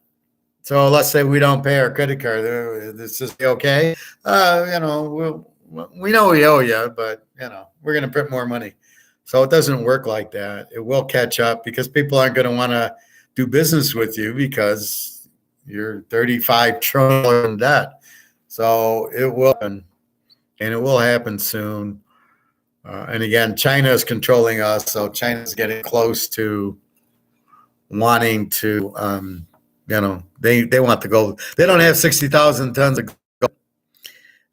So let's say we don't pay our credit card. It's just okay. We know we owe you, but we're going to print more money. So it doesn't work like that. It will catch up because people aren't going to want to do business with you because you're 35 trillion in debt. So it will happen, and it will happen soon. And again, China is controlling us, so China's getting close to wanting to, they want the gold. They don't have 60,000 tons of gold.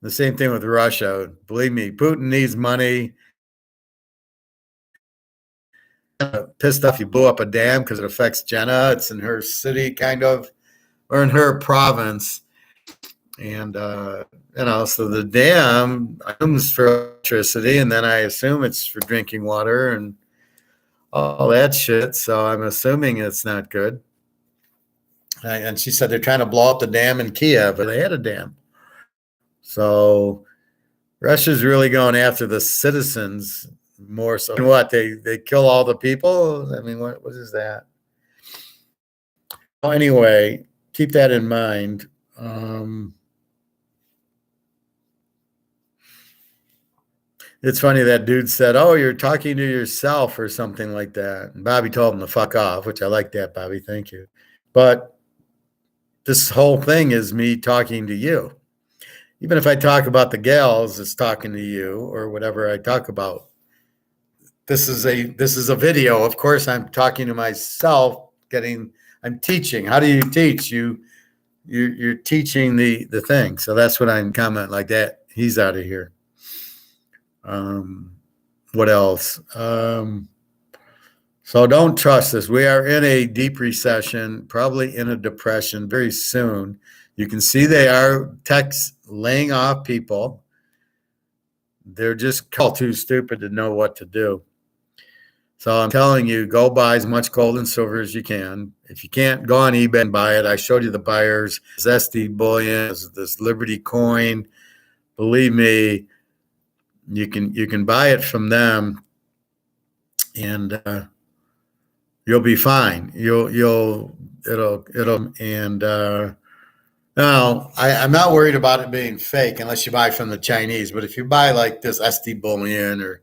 The same thing with Russia. Believe me, Putin needs money. Pissed off he blew up a dam because it affects Jenna. It's in her city, kind of, or in her province. And, so the dam is for electricity, and then I assume it's for drinking water and all that shit. So I'm assuming it's not good. And she said they're trying to blow up the dam in Kiev, but they had a dam. So Russia's really going after the citizens more so. And what, they kill all the people? I mean, what is that? Well, anyway, keep that in mind. It's funny that dude said, "Oh, you're talking to yourself," or something like that. And Bobby told him to fuck off, which I like that, Bobby. Thank you. But this whole thing is me talking to you. Even if I talk about the gals, it's talking to you or whatever I talk about. This is a video. Of course, I'm talking to myself. I'm teaching. How do you teach? You're teaching the thing. So that's what I'm commenting like that. He's out of here. What else? So don't trust this. We are in a deep recession, probably in a depression very soon. You can see they are techs laying off people. They're just all too stupid to know what to do. So I'm telling you, go buy as much gold and silver as you can. If you can't, go on eBay and buy it. I showed you the buyers. This SD bullion, this Liberty coin. Believe me, you can buy it from them, and you'll be fine. Now I'm not worried about it being fake unless you buy from the Chinese. But if you buy like this SD bullion or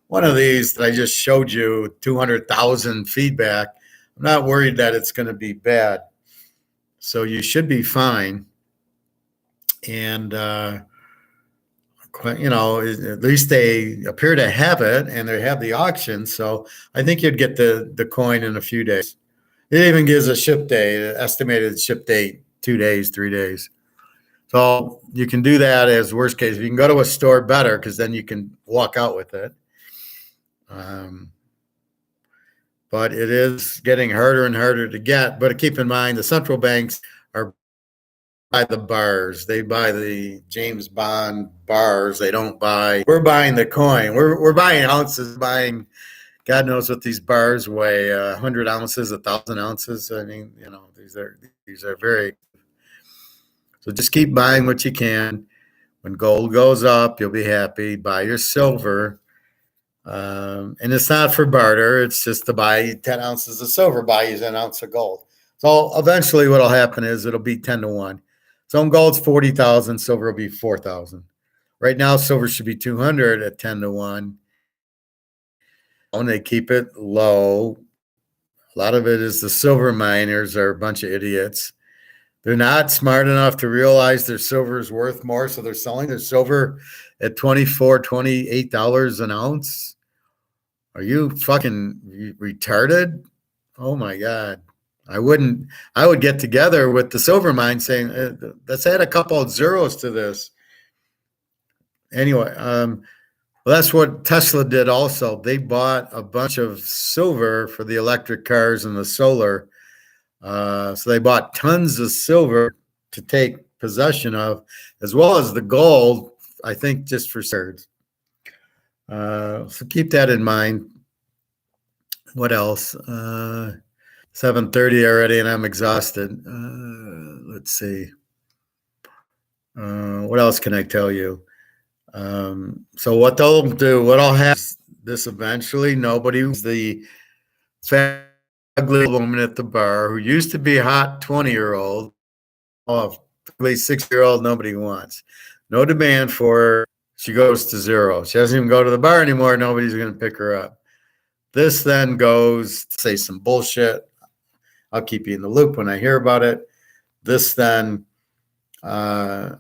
one of these that I just showed you, 200,000 feedback, I'm not worried that it's going to be bad. So you should be fine. And, at least they appear to have it and they have the auction. So I think you'd get the coin in a few days. It even gives a ship day, estimated ship date, 2 days, 3 days. So you can do that as worst case. You can go to a store better because then you can walk out with it. But it is getting harder and harder to get. But keep in mind, the central banks are buy the bars. They buy the James Bond bars. They don't buy. We're buying the coin. We're buying ounces. Buying. God knows what these bars weigh. 100 ounces, 1,000 ounces. I mean, these are very. So just keep buying what you can. When gold goes up, you'll be happy. Buy your silver. And it's not for barter. It's just to buy 10 ounces of silver, buy you an ounce of gold. So eventually what'll happen is it'll be 10-1. So gold's 40,000, silver will be 4,000. Right now, silver should be 200 at 10-1. And they keep it low. A lot of it is the silver miners are a bunch of idiots. They're not smart enough to realize their silver is worth more, so they're selling their silver at $24, $28 an ounce. Are you fucking retarded? Oh my God. I would get together with the silver mine saying, let's add a couple of zeros to this. Anyway, well, that's what Tesla did also. They bought a bunch of silver for the electric cars and the solar. So they bought tons of silver to take possession of, as well as the gold, I think, just for surge. So keep that in mind. What else? 7:30 already, and I'm exhausted. Let's see. What else can I tell you? So what they'll do, what I'll have this eventually. Nobody was the ugly woman at the bar who used to be a hot 20-year-old. Ugly 6-year-old, nobody wants. No demand for her. She goes to zero. She doesn't even go to the bar anymore. Nobody's going to pick her up. This then goes to say some bullshit. I'll keep you in the loop when I hear about it. This then, so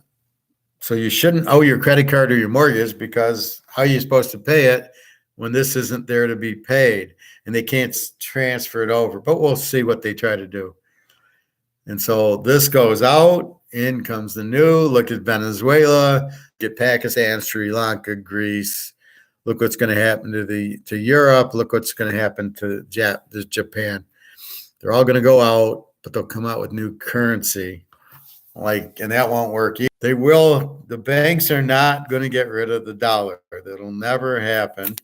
you shouldn't owe your credit card or your mortgage, because how are you supposed to pay it when this isn't there to be paid and they can't transfer it over? But we'll see what they try to do. And so this goes out, in comes the new. Look at Venezuela, get Pakistan, Sri Lanka, Greece. Look what's going to happen to Europe. Look what's going to happen to Japan. They're all going to go out, but they'll come out with new currency. And that won't work either. They will. The banks are not going to get rid of the dollar. That'll never happen,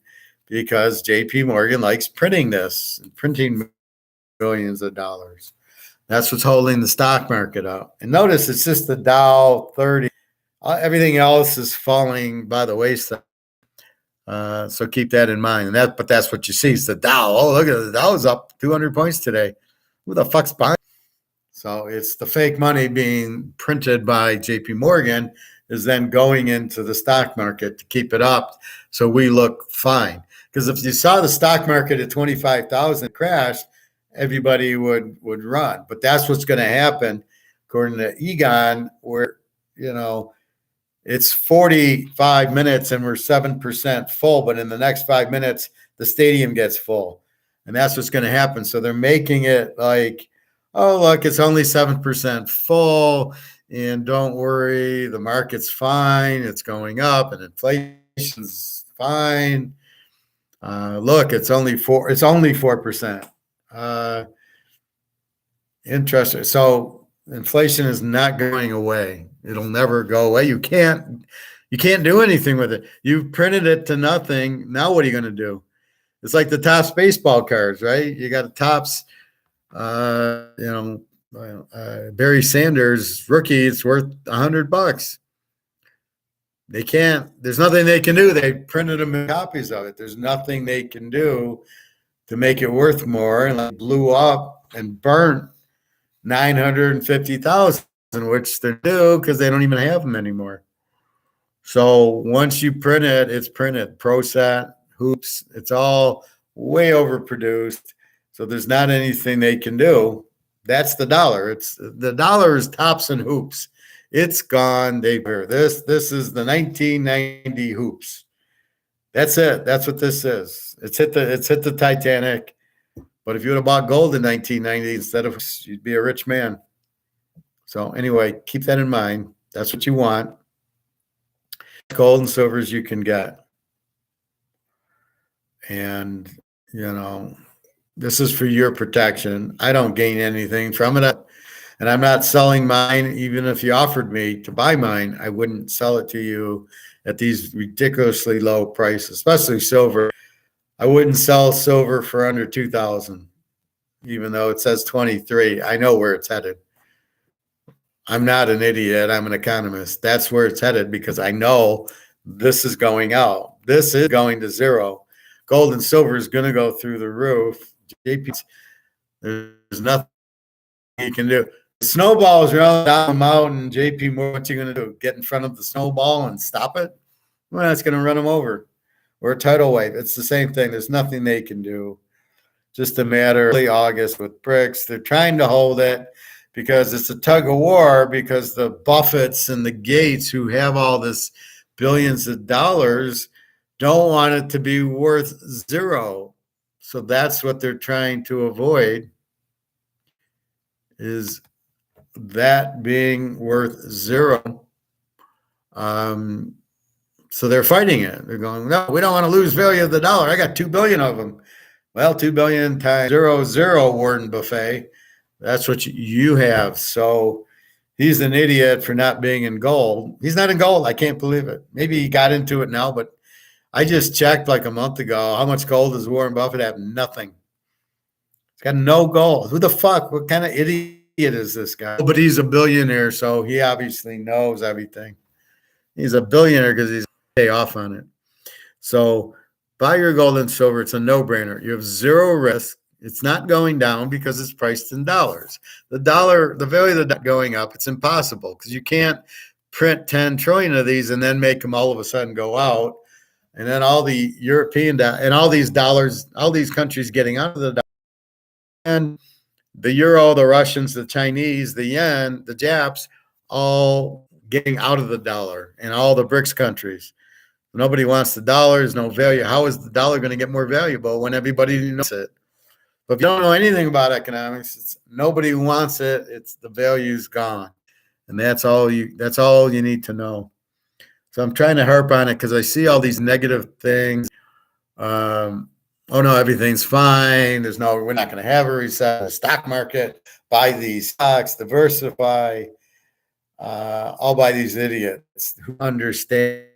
because JP Morgan likes printing this and printing billions of dollars. That's what's holding the stock market up. And notice it's just the Dow 30. Everything else is falling by the wayside. So keep that in mind. But that's what you see. It's the Dow. Oh, look at it. The Dow's up 200 points today. Who the fuck's buying? So it's the fake money being printed by JP Morgan is then going into the stock market to keep it up, so we look fine. Because if you saw the stock market at 25,000 crash, everybody would run. But that's what's going to happen, according to Egon, where, it's 45 minutes and we're 7% full, but in the next 5 minutes, the stadium gets full. And that's what's going to happen. So they're making it like, oh, look, it's only 7% full, and don't worry, the market's fine. It's going up, and inflation's fine. Look, it's only 4%. Interesting. So inflation is not going away. It'll never go away. You can't do anything with it. You've printed it to nothing. Now what are you going to do? It's like the Topps baseball cards, right? You got a Topps, Barry Sanders rookie. It's worth $100. They can't. There's nothing they can do. They printed them in copies of it. There's nothing they can do to make it worth more. And it blew up and burnt 950,000, which they're due because they don't even have them anymore. So once you print it, it's printed. Pro set, hoops, it's all way overproduced. So there's not anything they can do. That's the dollar. It's the dollar is tops and hoops. It's gone. This is the 1990 hoops. That's it. That's what this is. It's hit the Titanic. But if you would have bought gold in 1990 instead of, you'd be a rich man. So anyway, keep that in mind. That's what you want. Gold and silver as you can get. And, this is for your protection. I don't gain anything from it. And I'm not selling mine. Even if you offered me to buy mine, I wouldn't sell it to you at these ridiculously low prices, especially silver. I wouldn't sell silver for under 2,000, even though it says 23. I know where it's headed. I'm not an idiot. I'm an economist. That's where it's headed because I know this is going out. This is going to zero. Gold and silver is going to go through the roof. JP, there's nothing you can do. The snowball's rolling down the mountain. JP, what you going to do? Get in front of the snowball and stop it? Well, that's going to run them over. Or a tidal wave. It's the same thing. There's nothing they can do. Just a matter of August with bricks. They're trying to hold it because it's a tug of war because the Buffetts and the Gates who have all this billions of dollars don't want it to be worth zero. So that's what they're trying to avoid, is that being worth zero. So they're fighting it. They're going, no, we don't want to lose value of the dollar. I got 2 billion of them. Well, 2 billion times 0, Warren Buffett. That's what you have. So he's an idiot for not being in gold. He's not in gold. I can't believe it. Maybe he got into it now, but I just checked like a month ago. How much gold does Warren Buffett have? Nothing. He's got no gold. Who the fuck? What kind of idiot is this guy? But he's a billionaire, so he obviously knows everything. He's a billionaire because he's pay off on it. So buy your gold and silver. It's a no-brainer. You have zero risk. It's not going down because it's priced in dollars. The dollar, the value of the going up, it's impossible because you can't print 10 trillion of these and then make them all of a sudden go out. And then all the European and all these dollars, all these countries getting out of the dollar. And the euro, the Russians, the Chinese, the yen, the Japs, all getting out of the dollar, and all the BRICS countries. Nobody wants the dollar. There's no value. How is the dollar going to get more valuable when everybody knows it? But if you don't know anything about economics, nobody wants it. It's the value's gone, and that's all you need to know. So I'm trying to harp on it because I see all these negative things. Oh no, everything's fine. We're not going to have a recession. The stock market, buy these stocks, diversify. All by these idiots who understand.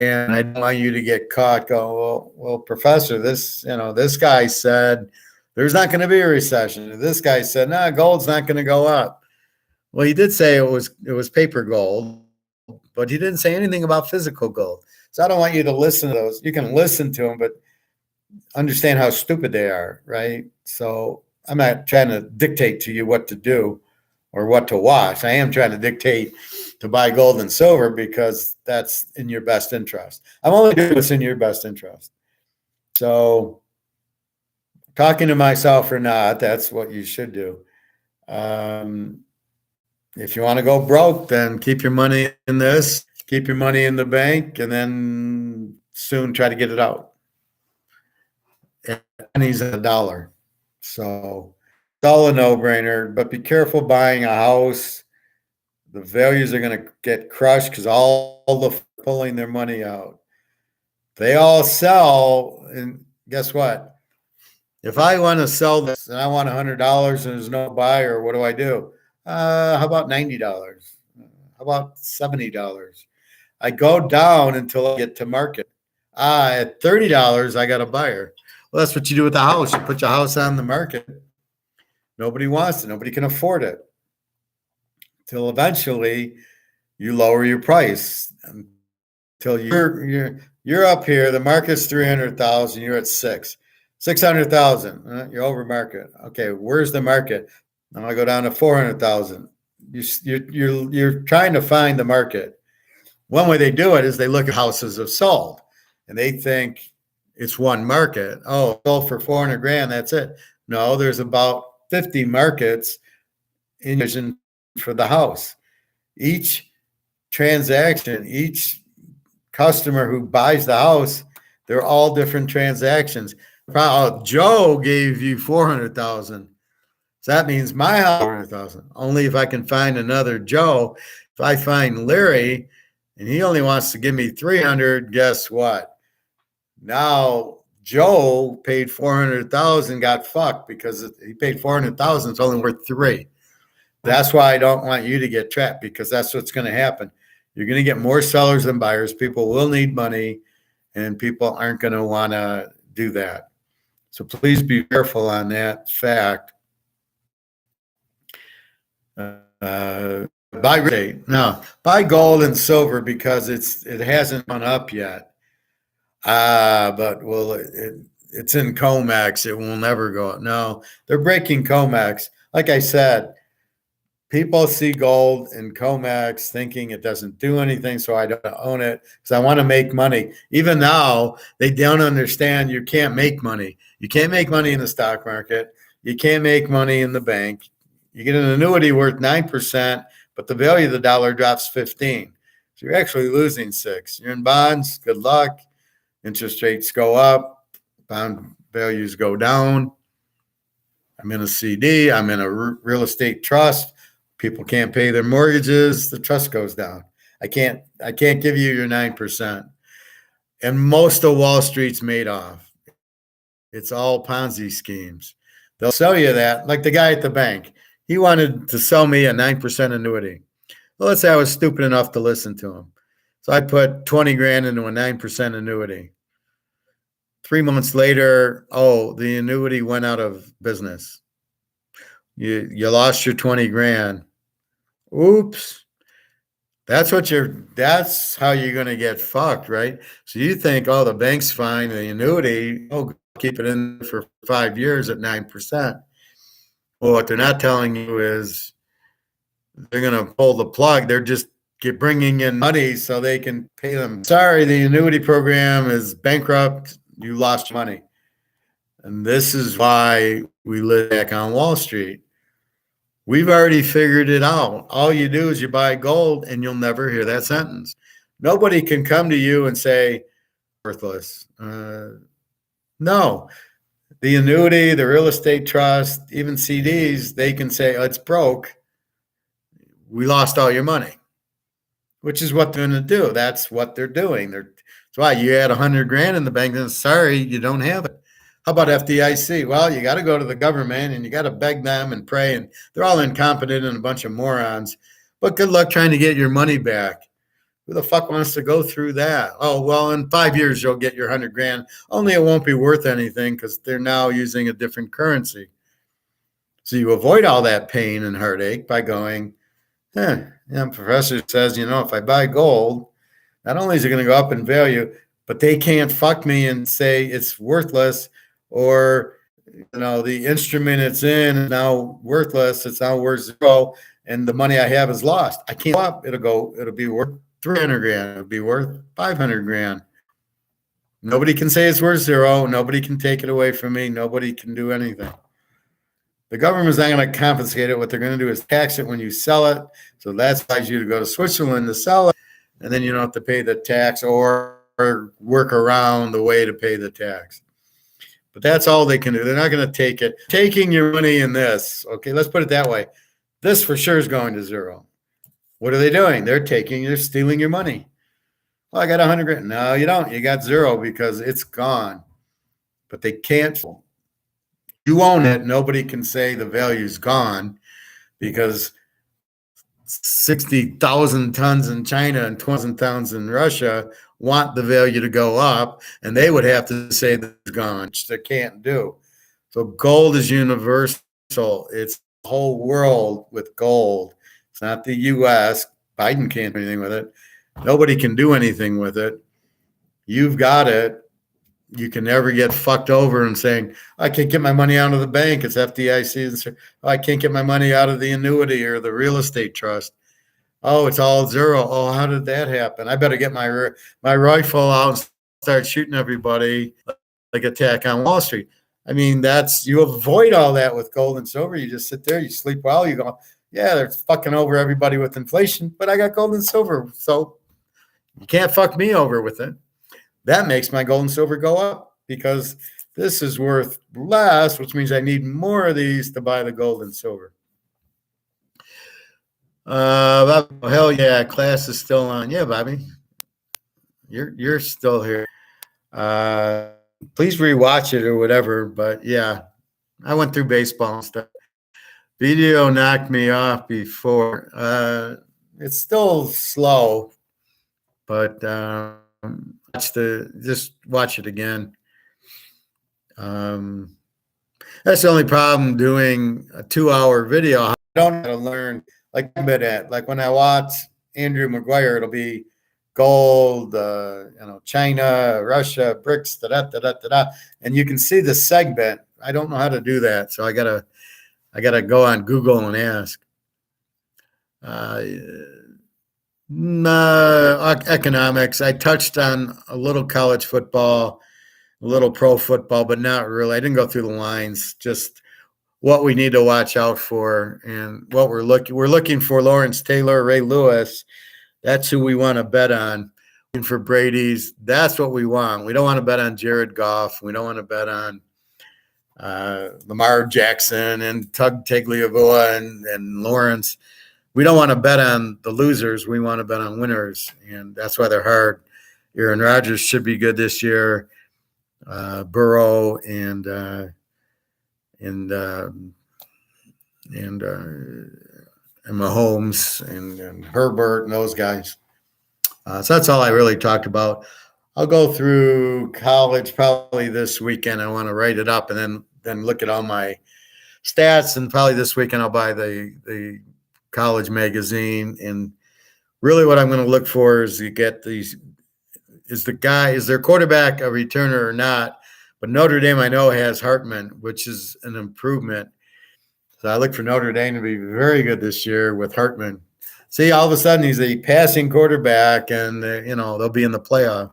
And I don't want you to get caught going, well, professor, this guy said there's not going to be a recession. This guy said, no, gold's not going to go up. Well, he did say it was paper gold, but he didn't say anything about physical gold. So I don't want you to listen to those. You can listen to them, but understand how stupid they are, right? So I'm not trying to dictate to you what to do or what to watch. I am trying to dictate to buy gold and silver because that's in your best interest. I'm only doing what's in your best interest. So talking to myself or not, that's what you should do. If you want to go broke, then keep your money in this, keep your money in the bank, and then soon try to get it out. Pennies a dollar. So it's all a no-brainer, but be careful buying a house. The values are going to get crushed because all the pulling their money out. They all sell, and guess what? If I want to sell this and I want $100 and there's no buyer, what do? How about $90? How about $70? I go down until I get to market. At $30, I got a buyer. Well, that's what you do with the house. You put your house on the market. Nobody wants it. Nobody can afford it. Till eventually you lower your price until you're up here. The market's 300,000. You're at 600,000. You're over market. Okay, where's the market? I'm gonna go down to 400,000. You're trying to find the market. One way they do it is they look at houses have sold, and they think it's one market. Oh, sold for 400 grand. That's it. No, there's about 50 markets in for the house. Each transaction, each customer who buys the house, they're all different transactions. Joe gave you 400,000. So that means my house 400,000. Only if I can find another Joe. If I find Larry and he only wants to give me 300, guess what? Now Joe paid 400,000, got fucked because he paid 400,000. It's only worth 3. That's why I don't want you to get trapped, because that's what's going to happen. You're going to get more sellers than buyers. People will need money, and people aren't going to want to do that. So please be careful on that fact. Buy real estate. No, buy gold and silver because it hasn't gone up yet. But it's in COMEX. It will never go up. No, they're breaking COMEX. Like I said, people see gold in COMEX thinking it doesn't do anything, so I don't own it because I want to make money. Even now, they don't understand you can't make money. You can't make money in the stock market. You can't make money in the bank. You get an annuity worth 9%, but the value of the dollar drops 15. So you're actually losing 6. You're in bonds, good luck. Interest rates go up, bond values go down. I'm in a CD, I'm in a real estate trust. People can't pay their mortgages, the trust goes down. I can't give you your 9%. And most of Wall Street's made off. It's all Ponzi schemes. They'll sell you that, like the guy at the bank. He wanted to sell me a 9% annuity. Well, let's say I was stupid enough to listen to him. So I put 20 grand into a 9% annuity. 3 months later, the annuity went out of business. You lost your 20 grand. Oops. That's how you're going to get fucked, right? So you think, the bank's fine, the annuity, keep it in for 5 years at 9%. Well, what they're not telling you is they're going to pull the plug. They're just bringing in money so they can pay them. Sorry, the annuity program is bankrupt. You lost money. And this is why we live back on Wall Street. We've already figured it out. All you do is you buy gold and you'll never hear that sentence. Nobody can come to you and say, worthless. No. The annuity, the real estate trust, even CDs, they can say, it's broke. We lost all your money, which is what they're going to do. That's what they're doing. That's why you had 100 grand in the bank and sorry, you don't have it. How about FDIC? Well, you got to go to the government and you got to beg them and pray, and they're all incompetent and a bunch of morons. But good luck trying to get your money back. Who the fuck wants to go through that? Oh, well, in 5 years, you'll get your 100 grand. Only it won't be worth anything because they're now using a different currency. So you avoid all that pain and heartache by going, professor says, if I buy gold, not only is it going to go up in value, but they can't fuck me and say it's worthless or, the instrument it's in is now worthless. It's now worth 0 and the money I have is lost. I can't go up. It'll be worth 300 grand. It'll be worth 500 grand. Nobody can say it's worth 0. Nobody can take it away from me. Nobody can do anything. The government's not going to confiscate it. What they're going to do is tax it when you sell it. So that allows you to go to Switzerland to sell it. And then you don't have to pay the tax or work around the way to pay the tax. But that's all they can do. They're not going to take it. Taking your money in this. Okay, let's put it that way. This for sure is going to 0. What are they doing? They're stealing your money. Well, I got 100 grand. No, you don't. You got 0 because it's gone. But they can't. You own it. Nobody can say the value's gone because 60,000 tons in China and 20,000 tons in Russia want the value to go up, and they would have to say that it's gone, which they can't do. So gold is universal. It's the whole world with gold. It's not the U.S. Biden can't do anything with it. Nobody can do anything with it. You've got it. You can never get fucked over and saying, I can't get my money out of the bank. It's FDIC. I can't get my money out of the annuity or the real estate trust. Oh, it's all 0. Oh, how did that happen? I better get my rifle out and start shooting everybody like Attack on Wall Street. I mean, you avoid all that with gold and silver. You just sit there, you sleep well, you go, Yeah, they're fucking over everybody with inflation, but I got gold and silver, so you can't fuck me over with it. That makes my gold and silver go up because this is worth less, which means I need more of these to buy the gold and silver. Hell yeah, class is still on. Yeah, Bobby, you're still here. Please rewatch it or whatever. But yeah, I went through baseball and stuff. Video knocked me off before. It's still slow, but just watch it again. That's the only problem doing a 2-hour video. I don't have to learn like I'm good at. Like when I watch Andrew McGuire, it'll be gold, China, Russia, BRICS, da da da da da, and you can see the segment. I don't know how to do that, so I gotta go on Google and ask. Economics. I touched on a little college football, a little pro football, but not really. I didn't go through the lines. Just what we need to watch out for and what we're looking for. Lawrence Taylor, Ray Lewis. That's who we want to bet on. And for Brady's, that's what we want. We don't want to bet on Jared Goff. We don't want to bet on Lamar Jackson and Tug Tagliabue and Lawrence. We don't want to bet on the losers. We want to bet on winners, and that's why they're hard. Aaron Rodgers should be good this year. Burrow and Mahomes and Herbert and those guys. So that's all I really talked about. I'll go through college probably this weekend. I want to write it up and then look at all my stats. And probably this weekend I'll buy the college magazine. And really what I'm going to look for is you get these. Is their quarterback a returner or not? But Notre Dame, I know, has Hartman, which is an improvement. So I look for Notre Dame to be very good this year with Hartman. See, all of a sudden he's a passing quarterback, and they'll be in the playoff.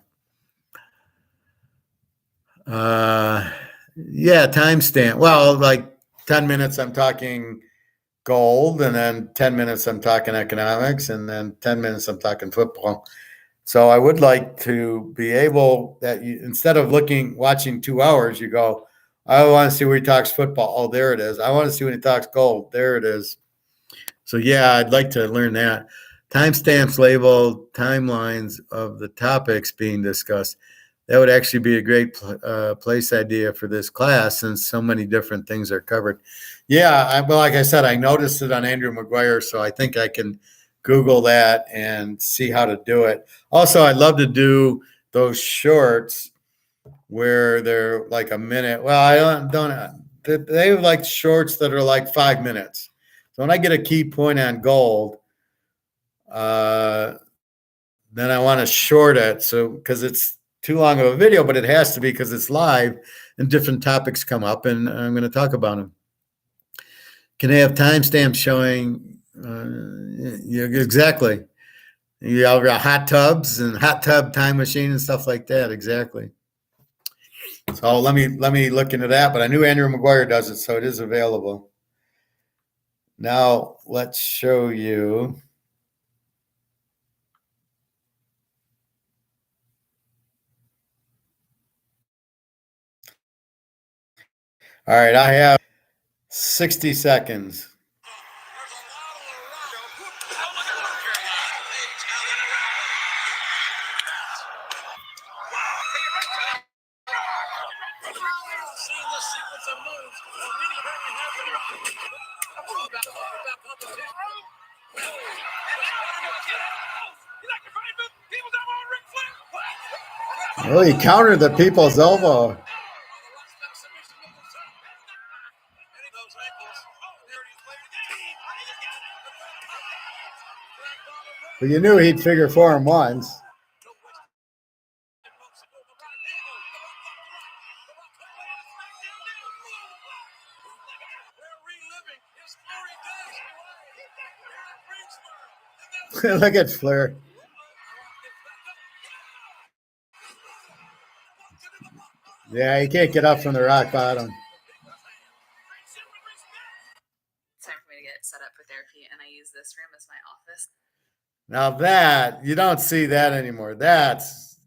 Yeah, timestamp. Well, like 10 minutes I'm talking gold, and then 10 minutes I'm talking economics, and then 10 minutes I'm talking football. So I would like to be able that you, instead of watching 2 hours, you go, I want to see where he talks football. Oh, there it is. I want to see when he talks gold. There it is. So yeah, I'd like to learn that. Timestamps labeled timelines of the topics being discussed. That would actually be a great place idea for this class since so many different things are covered. Yeah, well, like I said, I noticed it on Andrew McGuire, so I think I can Google that and see how to do it. Also, I'd love to do those shorts where they're like a minute. Well, I don't. They have like shorts that are like 5 minutes. So when I get a key point on gold, then I want to short it. So because it's too long of a video, but it has to be because it's live and different topics come up, and I'm going to talk about them. Can they have timestamps showing? Exactly. You got hot tubs and hot tub time machine and stuff like that. Exactly. So let me look into that. But I knew Andrew McGuire does it, so it is available. Now let's show you. All right, I have 60 seconds. Oh, he countered the people's elbow. But you knew he'd figure for him once. Look at Flair. Yeah, he can't get up from the rock bottom. Time for me to get set up for therapy, and I use this room as my office. Now that, you don't see that anymore. That's...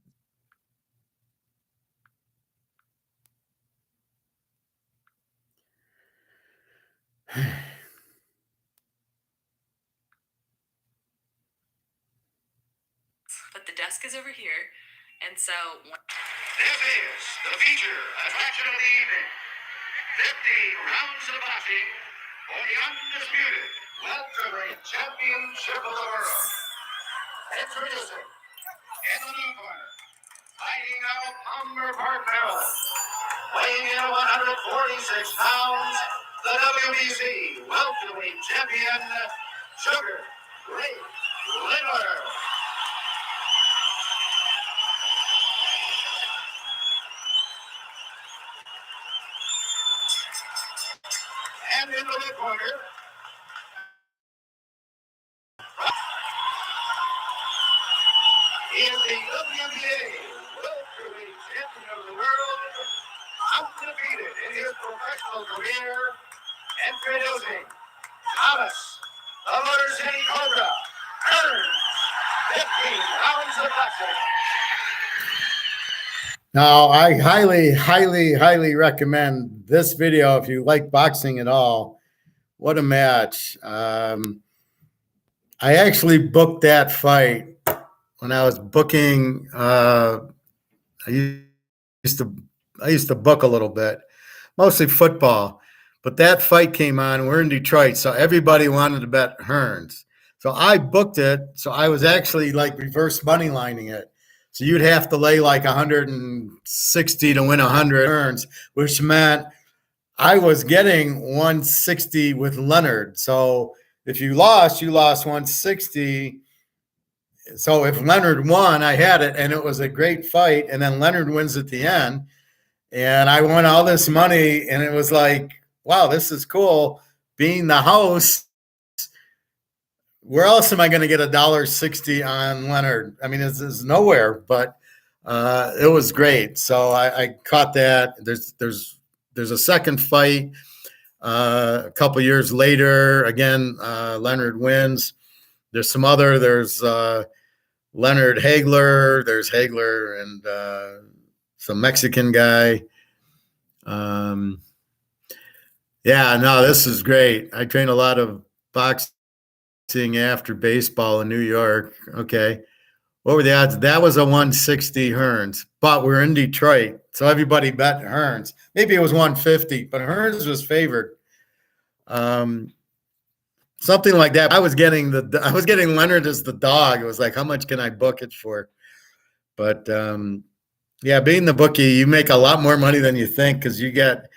But the desk is over here, and so... This is the feature attraction of the evening. 50 rounds of boxing for the undisputed welterweight championship of the world. Introducing, in the new corner, fighting out of Palmer Park, Maryland, weighing in at 146 pounds, the WBC welterweight champion, Sugar Ray Leonard. And in the mid corner, he is the WBA welterweight champion of the world, undefeated in his professional career, introducing Thomas, the Motor City Cobra, earned 15 rounds of boxing. Now, I highly, highly, highly recommend this video if you like boxing at all. What a match. I actually booked that fight when I was booking. I used to book a little bit, mostly football. But that fight came on. We're in Detroit, so everybody wanted to bet Hearns. So I booked it. So I was actually like reverse money lining it. So you'd have to lay like 160 to win 100 Hearns, which meant I was getting 160 with Leonard. So if you lost 160. So if Leonard won, I had it, and it was a great fight. And then Leonard wins at the end, and I won all this money, and it was like, wow, this is cool. Being the host, where else am I going to get $1.60 on Leonard? I mean, it's nowhere, but it was great. So I caught that. There's a second fight a couple years later. Again, Leonard wins. There's Leonard Hagler. There's Hagler and some Mexican guy. Yeah, no, this is great. I train a lot of boxing after baseball in New York. Okay. What were the odds? That was a 160 Hearns, but we're in Detroit, so everybody bet Hearns. Maybe it was 150, but Hearns was favored. Something like that. I was getting Leonard as the dog. It was like, how much can I book it for? But yeah, being the bookie, you make a lot more money than you think, because you get,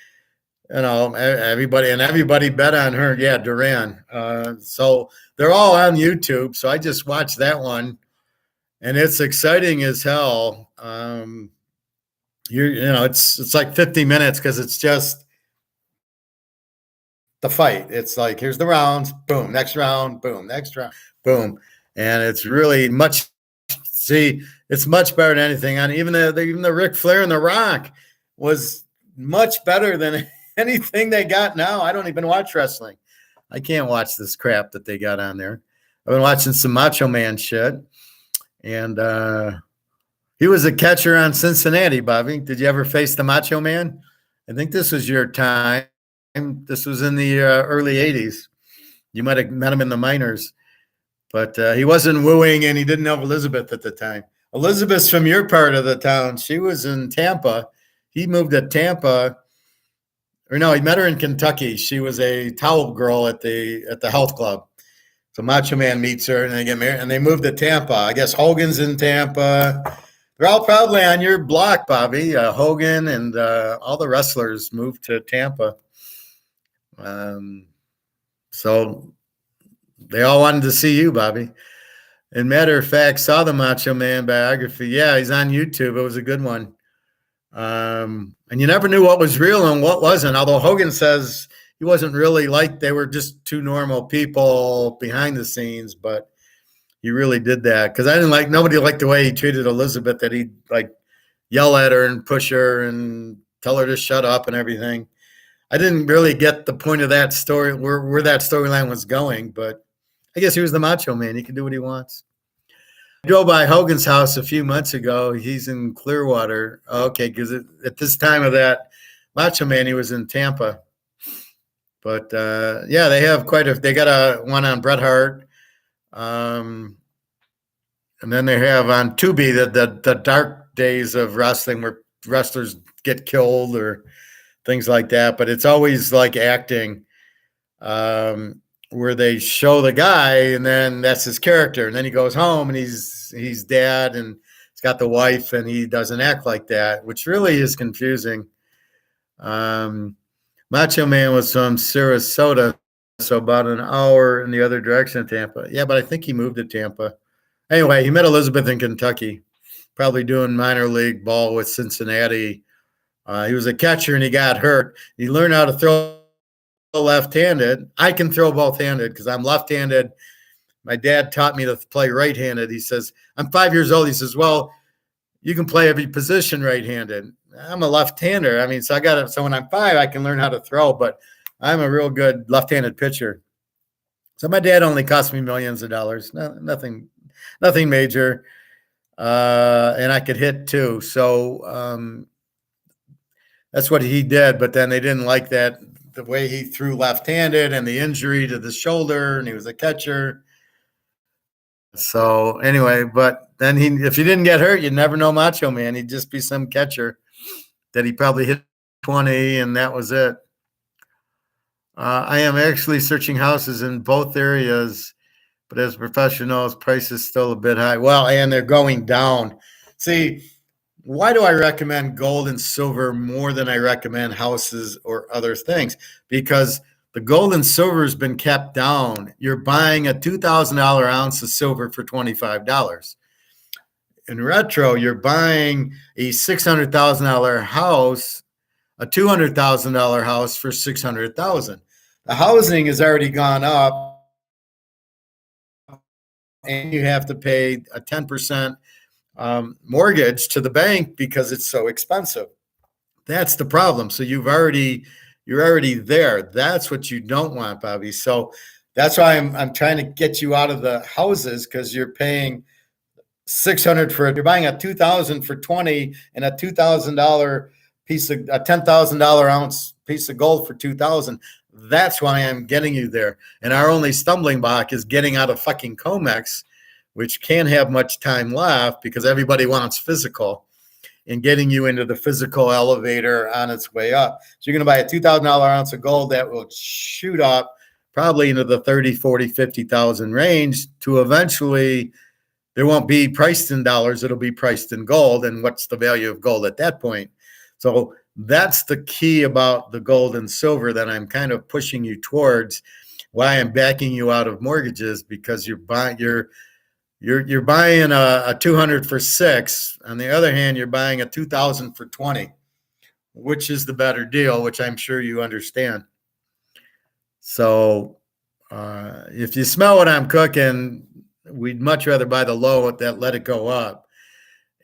everybody bet on her. Yeah, Duran. So they're all on YouTube. So I just watched that one, and it's exciting as hell. It's like 50 minutes because it's just the fight. It's like, here's the rounds, boom, next round, boom, next round, boom, and it's really much. See, it's much better than anything. And even the Ric Flair and The Rock was much better than anything they got now. I don't even watch wrestling. I can't watch this crap that they got on there. I've been watching some Macho Man shit. And he was a catcher on Cincinnati, Bobby. Did you ever face the Macho Man? I think this was your time. This was in the early 80s. You might have met him in the minors. But he wasn't wooing, and he didn't know Elizabeth at the time. Elizabeth's from your part of the town. She was in Tampa. He moved to Tampa. Or no, he met her in Kentucky. She was a towel girl at the health club. So Macho Man meets her, and they get married, and they moved to Tampa. I guess Hogan's in Tampa. They're all probably on your block, Bobby. Hogan and all the wrestlers moved to Tampa. So they all wanted to see you, Bobby. And matter of fact, saw the Macho Man biography. Yeah, he's on YouTube. It was a good one. And you never knew what was real and what wasn't. Although Hogan says he wasn't really like, they were just two normal people behind the scenes, but he really did that. Because nobody liked the way he treated Elizabeth, that he'd like yell at her and push her and tell her to shut up and everything. I didn't really get the point of that story, where that storyline was going, but I guess he was the Macho Man. He can do what he wants. I drove by Hogan's house a few months ago. He's in Clearwater. Okay, because at this time of that Macho Man, he was in Tampa. But yeah, they have they got a one on Bret Hart. And then they have on Tubi the dark days of wrestling where wrestlers get killed or things like that. But it's always like acting, where they show the guy and then that's his character. And then he goes home and he's dad and he's got the wife and he doesn't act like that, which really is confusing. Macho Man was from Sarasota, so about an hour in the other direction of Tampa. Yeah, but I think he moved to Tampa. Anyway, he met Elizabeth in Kentucky, probably doing minor league ball with Cincinnati. He was a catcher and he got hurt. He learned how to throw left-handed. I can throw both-handed because I'm left-handed. My dad taught me to play right-handed. He says, I'm 5 years old. He says, well, you can play every position right-handed. I'm a left-hander. I mean, so when I'm 5, I can learn how to throw, but I'm a real good left-handed pitcher. So my dad only cost me millions of dollars. Nothing major. And I could hit too. So that's what he did. But then they didn't like that, the way he threw left-handed and the injury to the shoulder, and he was a catcher. So anyway, but then if he didn't get hurt, you'd never know Macho Man. He'd just be some catcher that he probably hit 20, and that was it. I am actually searching houses in both areas, but as professionals, price is still a bit high. Well, and they're going down. See, why do I recommend gold and silver more than I recommend houses or other things? Because the gold and silver has been kept down. You're buying a $2,000 ounce of silver for $25. In retro, you're buying a $600,000 house, a $200,000 house for $600,000. The housing has already gone up, and you have to pay a 10% mortgage to the bank because it's so expensive. That's the problem. So you're already there. That's what you don't want, Bobby. So that's why I'm trying to get you out of the houses, because you're paying $600 for it. You're buying a $2,000 for 20 and a $2,000 piece of a $10,000 ounce piece of gold for 2,000. That's why I'm getting you there. And our only stumbling block is getting out of fucking COMEX, which can't have much time left because everybody wants physical, and getting you into the physical elevator on its way up. So you're going to buy a $2,000 ounce of gold that will shoot up probably into the 30, 40, 50,000 range to eventually, there won't be priced in dollars. It'll be priced in gold. And what's the value of gold at that point? So that's the key about the gold and silver that I'm kind of pushing you towards, why I'm backing you out of mortgages, because you're buying a 200 for 6. On the other hand, you're buying a 2,000 for 20, which is the better deal, which I'm sure you understand. So if you smell what I'm cooking, we'd much rather buy the low that let it go up.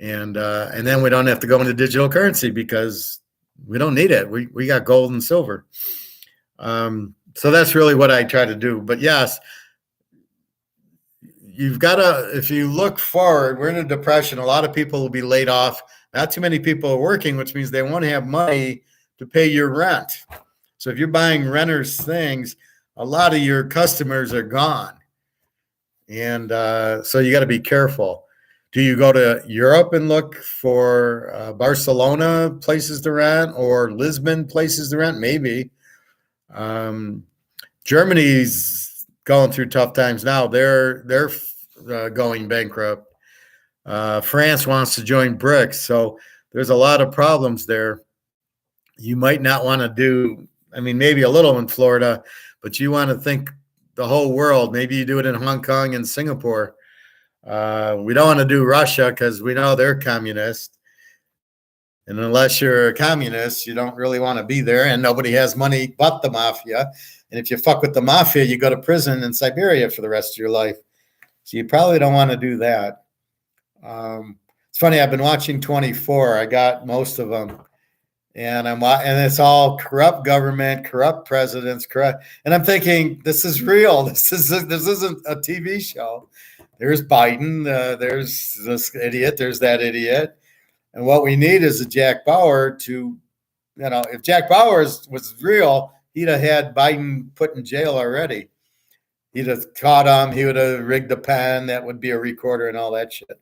And then we don't have to go into digital currency because we don't need it. We got gold and silver. So that's really what I try to do. But yes, you've got to, if you look forward, we're in a depression. A lot of people will be laid off. Not too many people are working, which means they won't have money to pay your rent. So if you're buying renters things, a lot of your customers are gone. And so you got to be careful. Do you go to Europe and look for Barcelona places to rent or Lisbon places to rent? Maybe. Germany's going through tough times now. They're going bankrupt. France wants to join BRICS. So there's a lot of problems there. You might not want to do, I mean, maybe a little in Florida, but you want to think the whole world. Maybe you do it in Hong Kong and Singapore. We don't want to do Russia because we know they're communist. And unless you're a communist, you don't really want to be there. And nobody has money but the mafia. And if you fuck with the mafia, you go to prison in Siberia for the rest of your life. So you probably don't want to do that. It's funny, I've been watching 24. I got most of them. and it's all corrupt government, corrupt presidents, corrupt. And I'm thinking, this is real. This isn't a TV show. There's Biden. There's this idiot. There's that idiot. And what we need is a Jack Bauer to, if Jack Bauer was real, he'd have had Biden put in jail already. He'd have caught him. He would have rigged the pen. That would be a recorder and all that shit.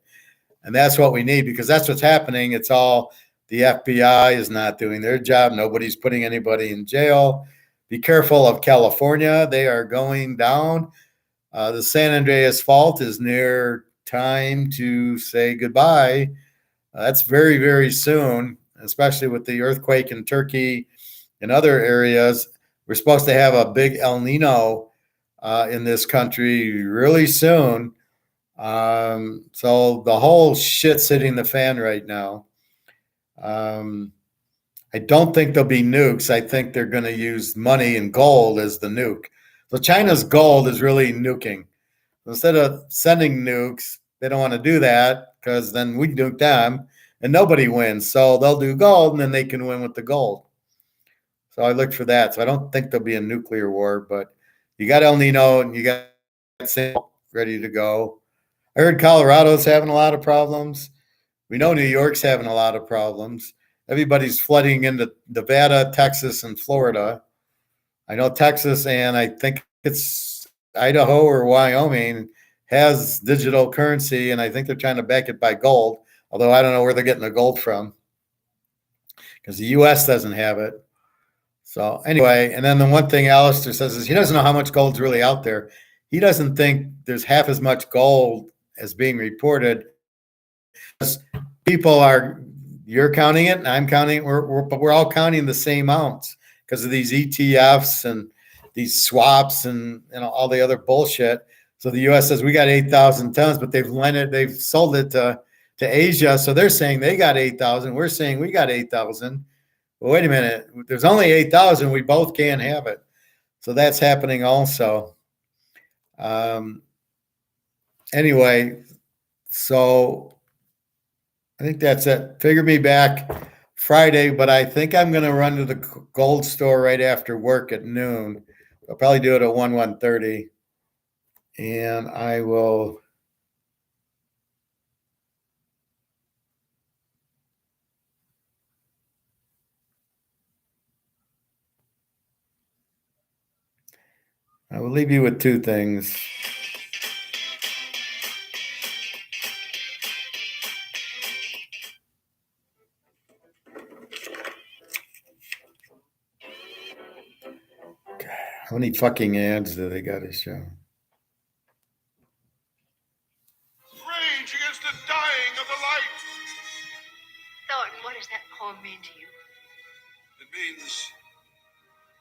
And that's what we need, because that's what's happening. It's all the FBI is not doing their job. Nobody's putting anybody in jail. Be careful of California. They are going down. The San Andreas Fault is near time to say goodbye. That's very, very soon, especially with the earthquake in Turkey and other areas. We're supposed to have a big El Nino in this country really soon. So the whole shit's hitting the fan right now. I don't think there'll be nukes. I think they're going to use money and gold as the nuke. So China's gold is really nuking. Instead of sending nukes, they don't want to do that because then we nuke them and nobody wins. So they'll do gold and then they can win with the gold. So I look for that. So I don't think there'll be a nuclear war, but you got El Nino and you got ready to go. I heard Colorado's having a lot of problems. We know New York's having a lot of problems. Everybody's flooding into Nevada, Texas, and Florida. I know Texas, and I think it's Idaho or Wyoming has digital currency, and I think they're trying to back it by gold, although I don't know where they're getting the gold from because the U.S. doesn't have it. So anyway, and then the one thing Alistair says is he doesn't know how much gold's really out there. He doesn't think there's half as much gold as being reported. People are, you're counting it and I'm counting it, but we're all counting the same amounts because of these ETFs and these swaps and all the other bullshit. So the U.S. says we got 8,000 tons, but they've sold it to Asia. So they're saying they got 8,000. We're saying we got 8,000. Well, wait a minute. There's only 8,000. We both can't have it. So that's happening also. Anyway, so I think that's it. Figure me back Friday, but I think I'm going to run to the gold store right after work at noon. I'll probably do it at 1:30. And I will. I will leave you with two things. God, how many fucking ads do they got to show? Rage against the dying of the light. Thornton, what does that poem mean to you? It means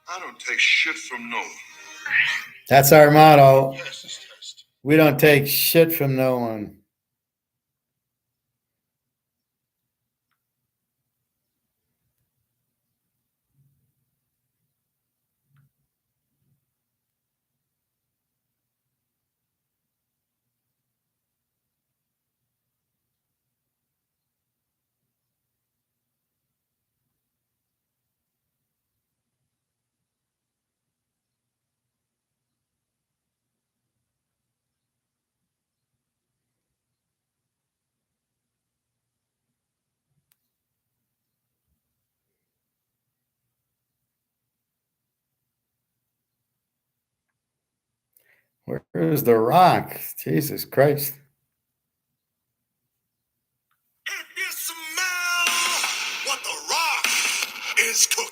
I don't take shit from no one. That's our motto. Yes, it's test. We don't take shit from no one. Where's the rock? Jesus Christ. If you smell what the rock is cooking.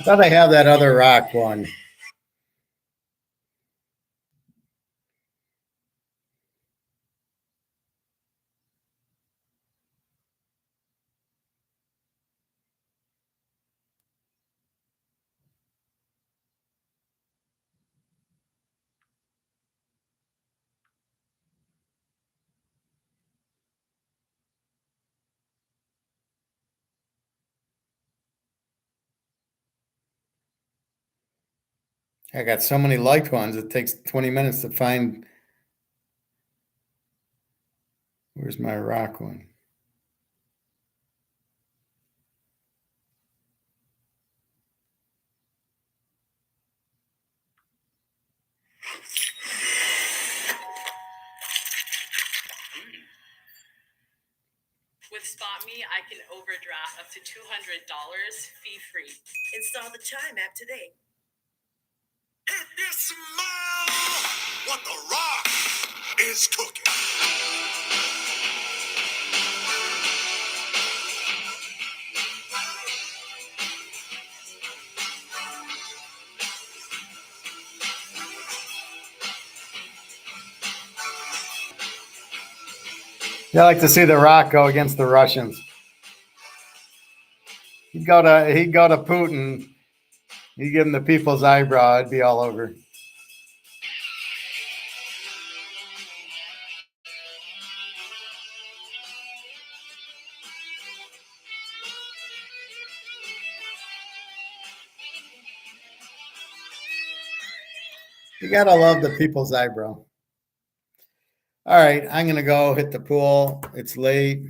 I thought I have that other rock one. I got so many liked ones. It takes 20 minutes to find. Where's my rock one? With SpotMe, I can overdraft up to $200 fee-free. Install the Chime app today. If you smell what the Rock is cooking. Yeah, I like to see The Rock go against the Russians. He'd go to Putin. He'd give him the people's eyebrow. I'd be all over. You gotta love the people's eyebrow. All right, I'm gonna go hit the pool. It's late.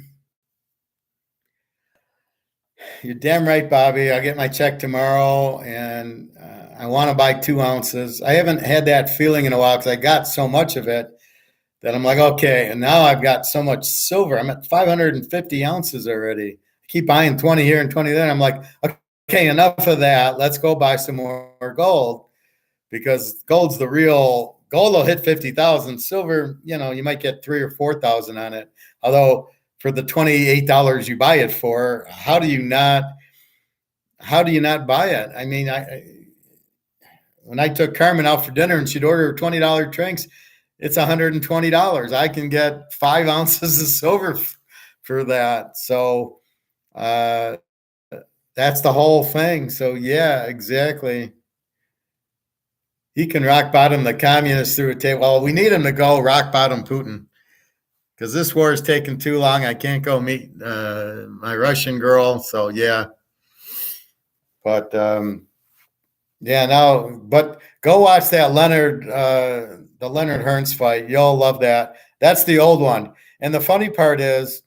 You're damn right, Bobby. I'll get my check tomorrow, and I want to buy 2 ounces. I haven't had that feeling in a while because I got so much of it that I'm like, okay. And now I've got so much silver. I'm at 550 ounces already. I keep buying 20 here and 20 there. I'm like, okay, enough of that. Let's go buy some more gold because gold's the real. Gold will hit 50,000. Silver, you might get 3,000 or 4,000 on it. Although for the $28 you buy it for, how do you not buy it? I mean, when I took Carmen out for dinner and she'd order $20 drinks, it's $120. I can get 5 ounces of silver for that. So that's the whole thing. So yeah, exactly. He can rock bottom the communists through a table. Well, we need him to go rock bottom Putin because this war is taking too long. I can't go meet my Russian girl. So yeah, but but go watch that the Leonard Hearns fight. You'll love that. That's the old one. And the funny part is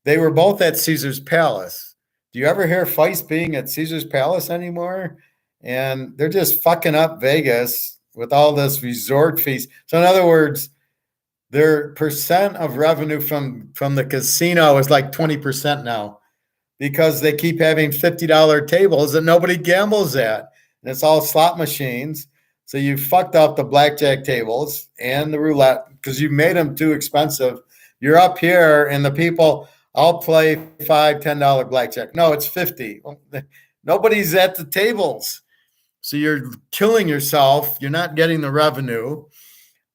they were both at Caesar's Palace. Do you ever hear fights being at Caesar's Palace anymore? And they're just fucking up Vegas with all this resort fees. So in other words, their percent of revenue from the casino is like 20% now because they keep having $50 tables that nobody gambles at. And it's all slot machines. So you fucked up the blackjack tables and the roulette because you made them too expensive. You're up here and the people, I'll play $5, $10 blackjack. No, it's 50. Nobody's at the tables. So you're killing yourself. You're not getting the revenue.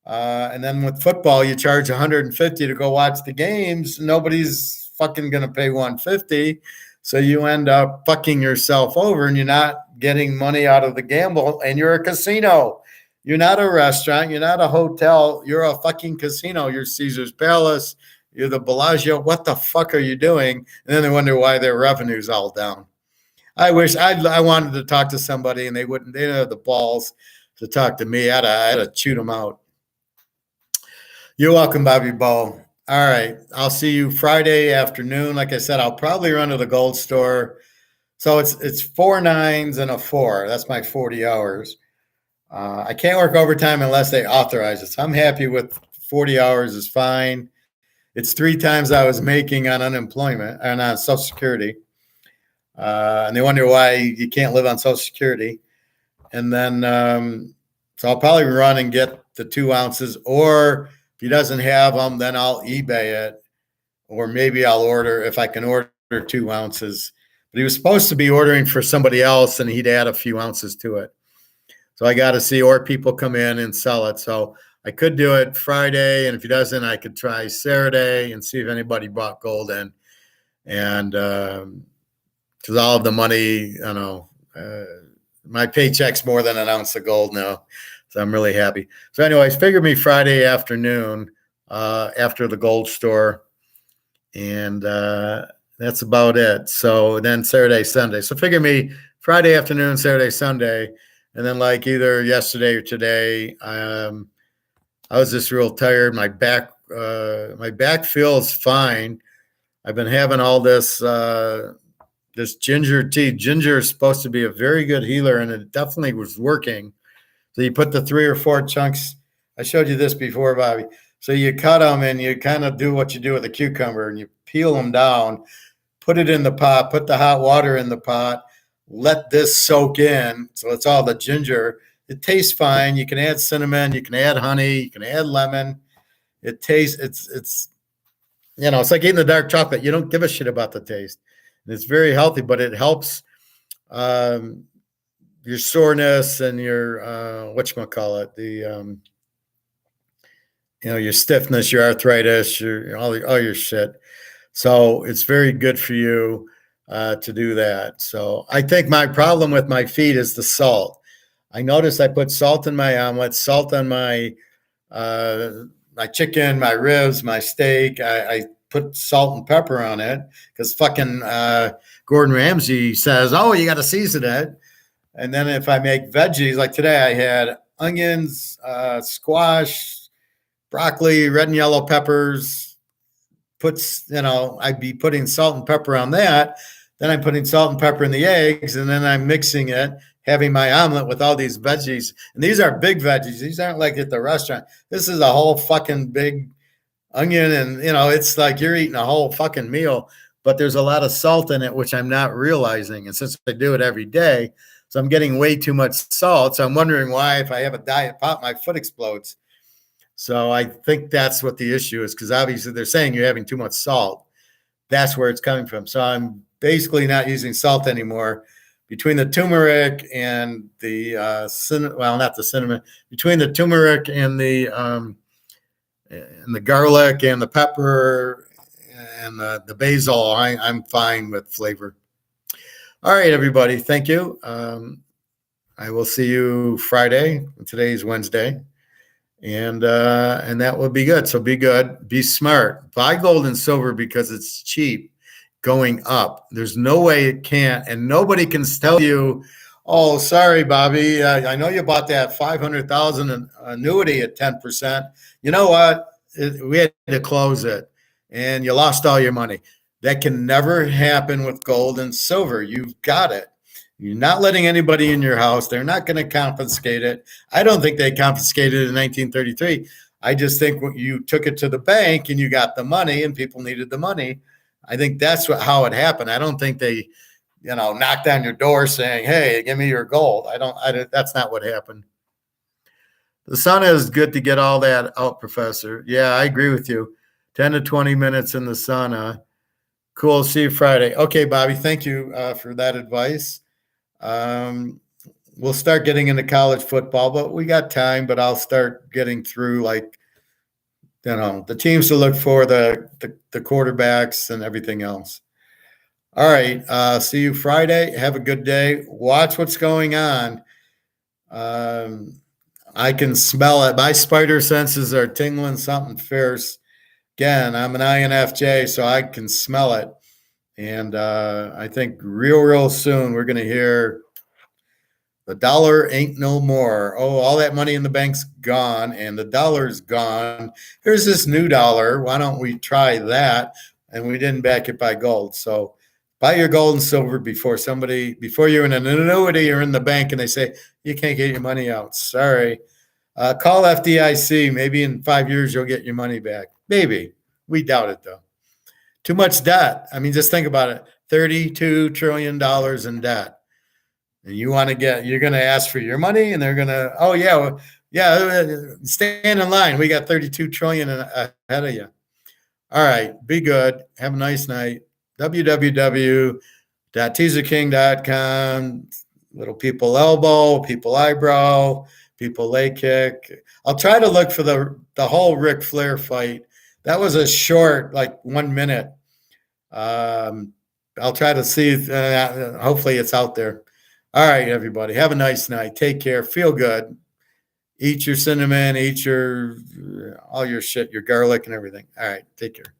And then with football, you charge $150 to go watch the games. Nobody's fucking going to pay $150. So you end up fucking yourself over and you're not getting money out of the gamble. And you're a casino. You're not a restaurant. You're not a hotel. You're a fucking casino. You're Caesar's Palace. You're the Bellagio. What the fuck are you doing? And then they wonder why their revenue's all down. I wish I wanted to talk to somebody and they didn't have the balls to talk to me. I had to chew them out. You're welcome, Bobby Bo. All right. I'll see you Friday afternoon. Like I said, I'll probably run to the gold store. So it's 4 9s and a 4. That's my 40 hours. I can't work overtime unless they authorize it. So I'm happy with 40 hours is fine. It's 3 times I was making on unemployment and on Social Security. And they wonder why you can't live on Social Security. And then, so I'll probably run and get the 2 ounces, or if he doesn't have them, then I'll eBay it, or maybe I'll order if I can order 2 ounces. But he was supposed to be ordering for somebody else and he'd add a few ounces to it. So I got to see, or people come in and sell it. So I could do it Friday. And if he doesn't, I could try Saturday and see if anybody bought gold in. And, because all of the money, my paycheck's more than an ounce of gold now. So I'm really happy. So anyways, figure me Friday afternoon after the gold store. And that's about it. So then Saturday, Sunday. So figure me Friday afternoon, Saturday, Sunday. And then like either yesterday or today, I was just real tired. My back feels fine. I've been having all this this ginger tea. Ginger is supposed to be a very good healer, and it definitely was working. So you put the 3 or 4 chunks. I showed you this before, Bobby. So you cut them and you kind of do what you do with a cucumber, and you peel them down, put it in the pot, put the hot water in the pot, let this soak in. So it's all the ginger. It tastes fine. You can add cinnamon, you can add honey, you can add lemon. It tastes, it's it's like eating the dark chocolate. You don't give a shit about the taste. And it's very healthy, but it helps your soreness and your whatchamacallit, the your stiffness, your arthritis, your all your shit. So it's very good for you to do that. So I think my problem with my feet is the salt. I noticed I put salt in my omelet, salt on my my chicken, my ribs, my steak. I put salt and pepper on it because fucking Gordon Ramsay says, "Oh, you got to season it." And then if I make veggies, like today, I had onions, squash, broccoli, red and yellow peppers. I'd be putting salt and pepper on that. Then I'm putting salt and pepper in the eggs, and then I'm mixing it, having my omelet with all these veggies. And these are big veggies. These aren't like at the restaurant. This is a whole fucking big onion, and it's like you're eating a whole fucking meal. But there's a lot of salt in it, which I'm not realizing. And since I do it every day, so I'm getting way too much salt. So I'm wondering why, if I have a diet pop, my foot explodes. So I think that's what the issue is, because obviously they're saying you're having too much salt. That's where it's coming from. So I'm basically not using salt anymore. Between the turmeric and the not the cinnamon, between the turmeric and the garlic and the pepper and the basil, I'm fine with flavor. All right, everybody. Thank you. I will see you Friday. Today's Wednesday. And that will be good. So be good, be smart, buy gold and silver because it's cheap going up. There's no way it can't, and nobody can tell you, oh, sorry, Bobby, I know you bought that 500,000 annuity at 10%. You know what? We had to close it, and you lost all your money. That can never happen with gold and silver. You've got it. You're not letting anybody in your house. They're not going to confiscate it. I don't think they confiscated it in 1933. I just think you took it to the bank and you got the money and people needed the money. I think that's how it happened. I don't think they, knocked on your door saying, "Hey, give me your gold." That's not what happened. The sauna is good to get all that out, Professor. Yeah, I agree with you. 10 to 20 minutes in the sauna. Cool. See you Friday. Okay, Bobby. Thank you for that advice. We'll start getting into college football, but we got time. But I'll start getting through the teams to look for, the quarterbacks and everything else. All right. See you Friday. Have a good day. Watch what's going on. I can smell it. My spider senses are tingling something fierce. Again, I'm an INFJ, so I can smell it. And I think real soon we're going to hear the dollar ain't no more. Oh, all that money in the bank's gone and the dollar's gone. Here's this new dollar. Why don't we try that? And we didn't back it by gold. So buy your gold and silver before you're in an annuity or in the bank and they say, you can't get your money out. Sorry. Call FDIC. Maybe in 5 years you'll get your money back. Maybe. We doubt it, though. Too much debt. I mean, just think about it. $32 trillion in debt. And you're going to ask for your money and they're going to, oh, yeah, stand in line. We got 32 trillion ahead of you. All right. Be good. Have a nice night. www.teaserking.com. Little people elbow, people eyebrow, people leg kick. I'll try to look for the whole Ric Flair fight. That was a short, 1 minute. I'll try to see. Hopefully it's out there. All right, everybody. Have a nice night. Take care. Feel good. Eat your cinnamon. Eat all your shit, your garlic and everything. All right. Take care.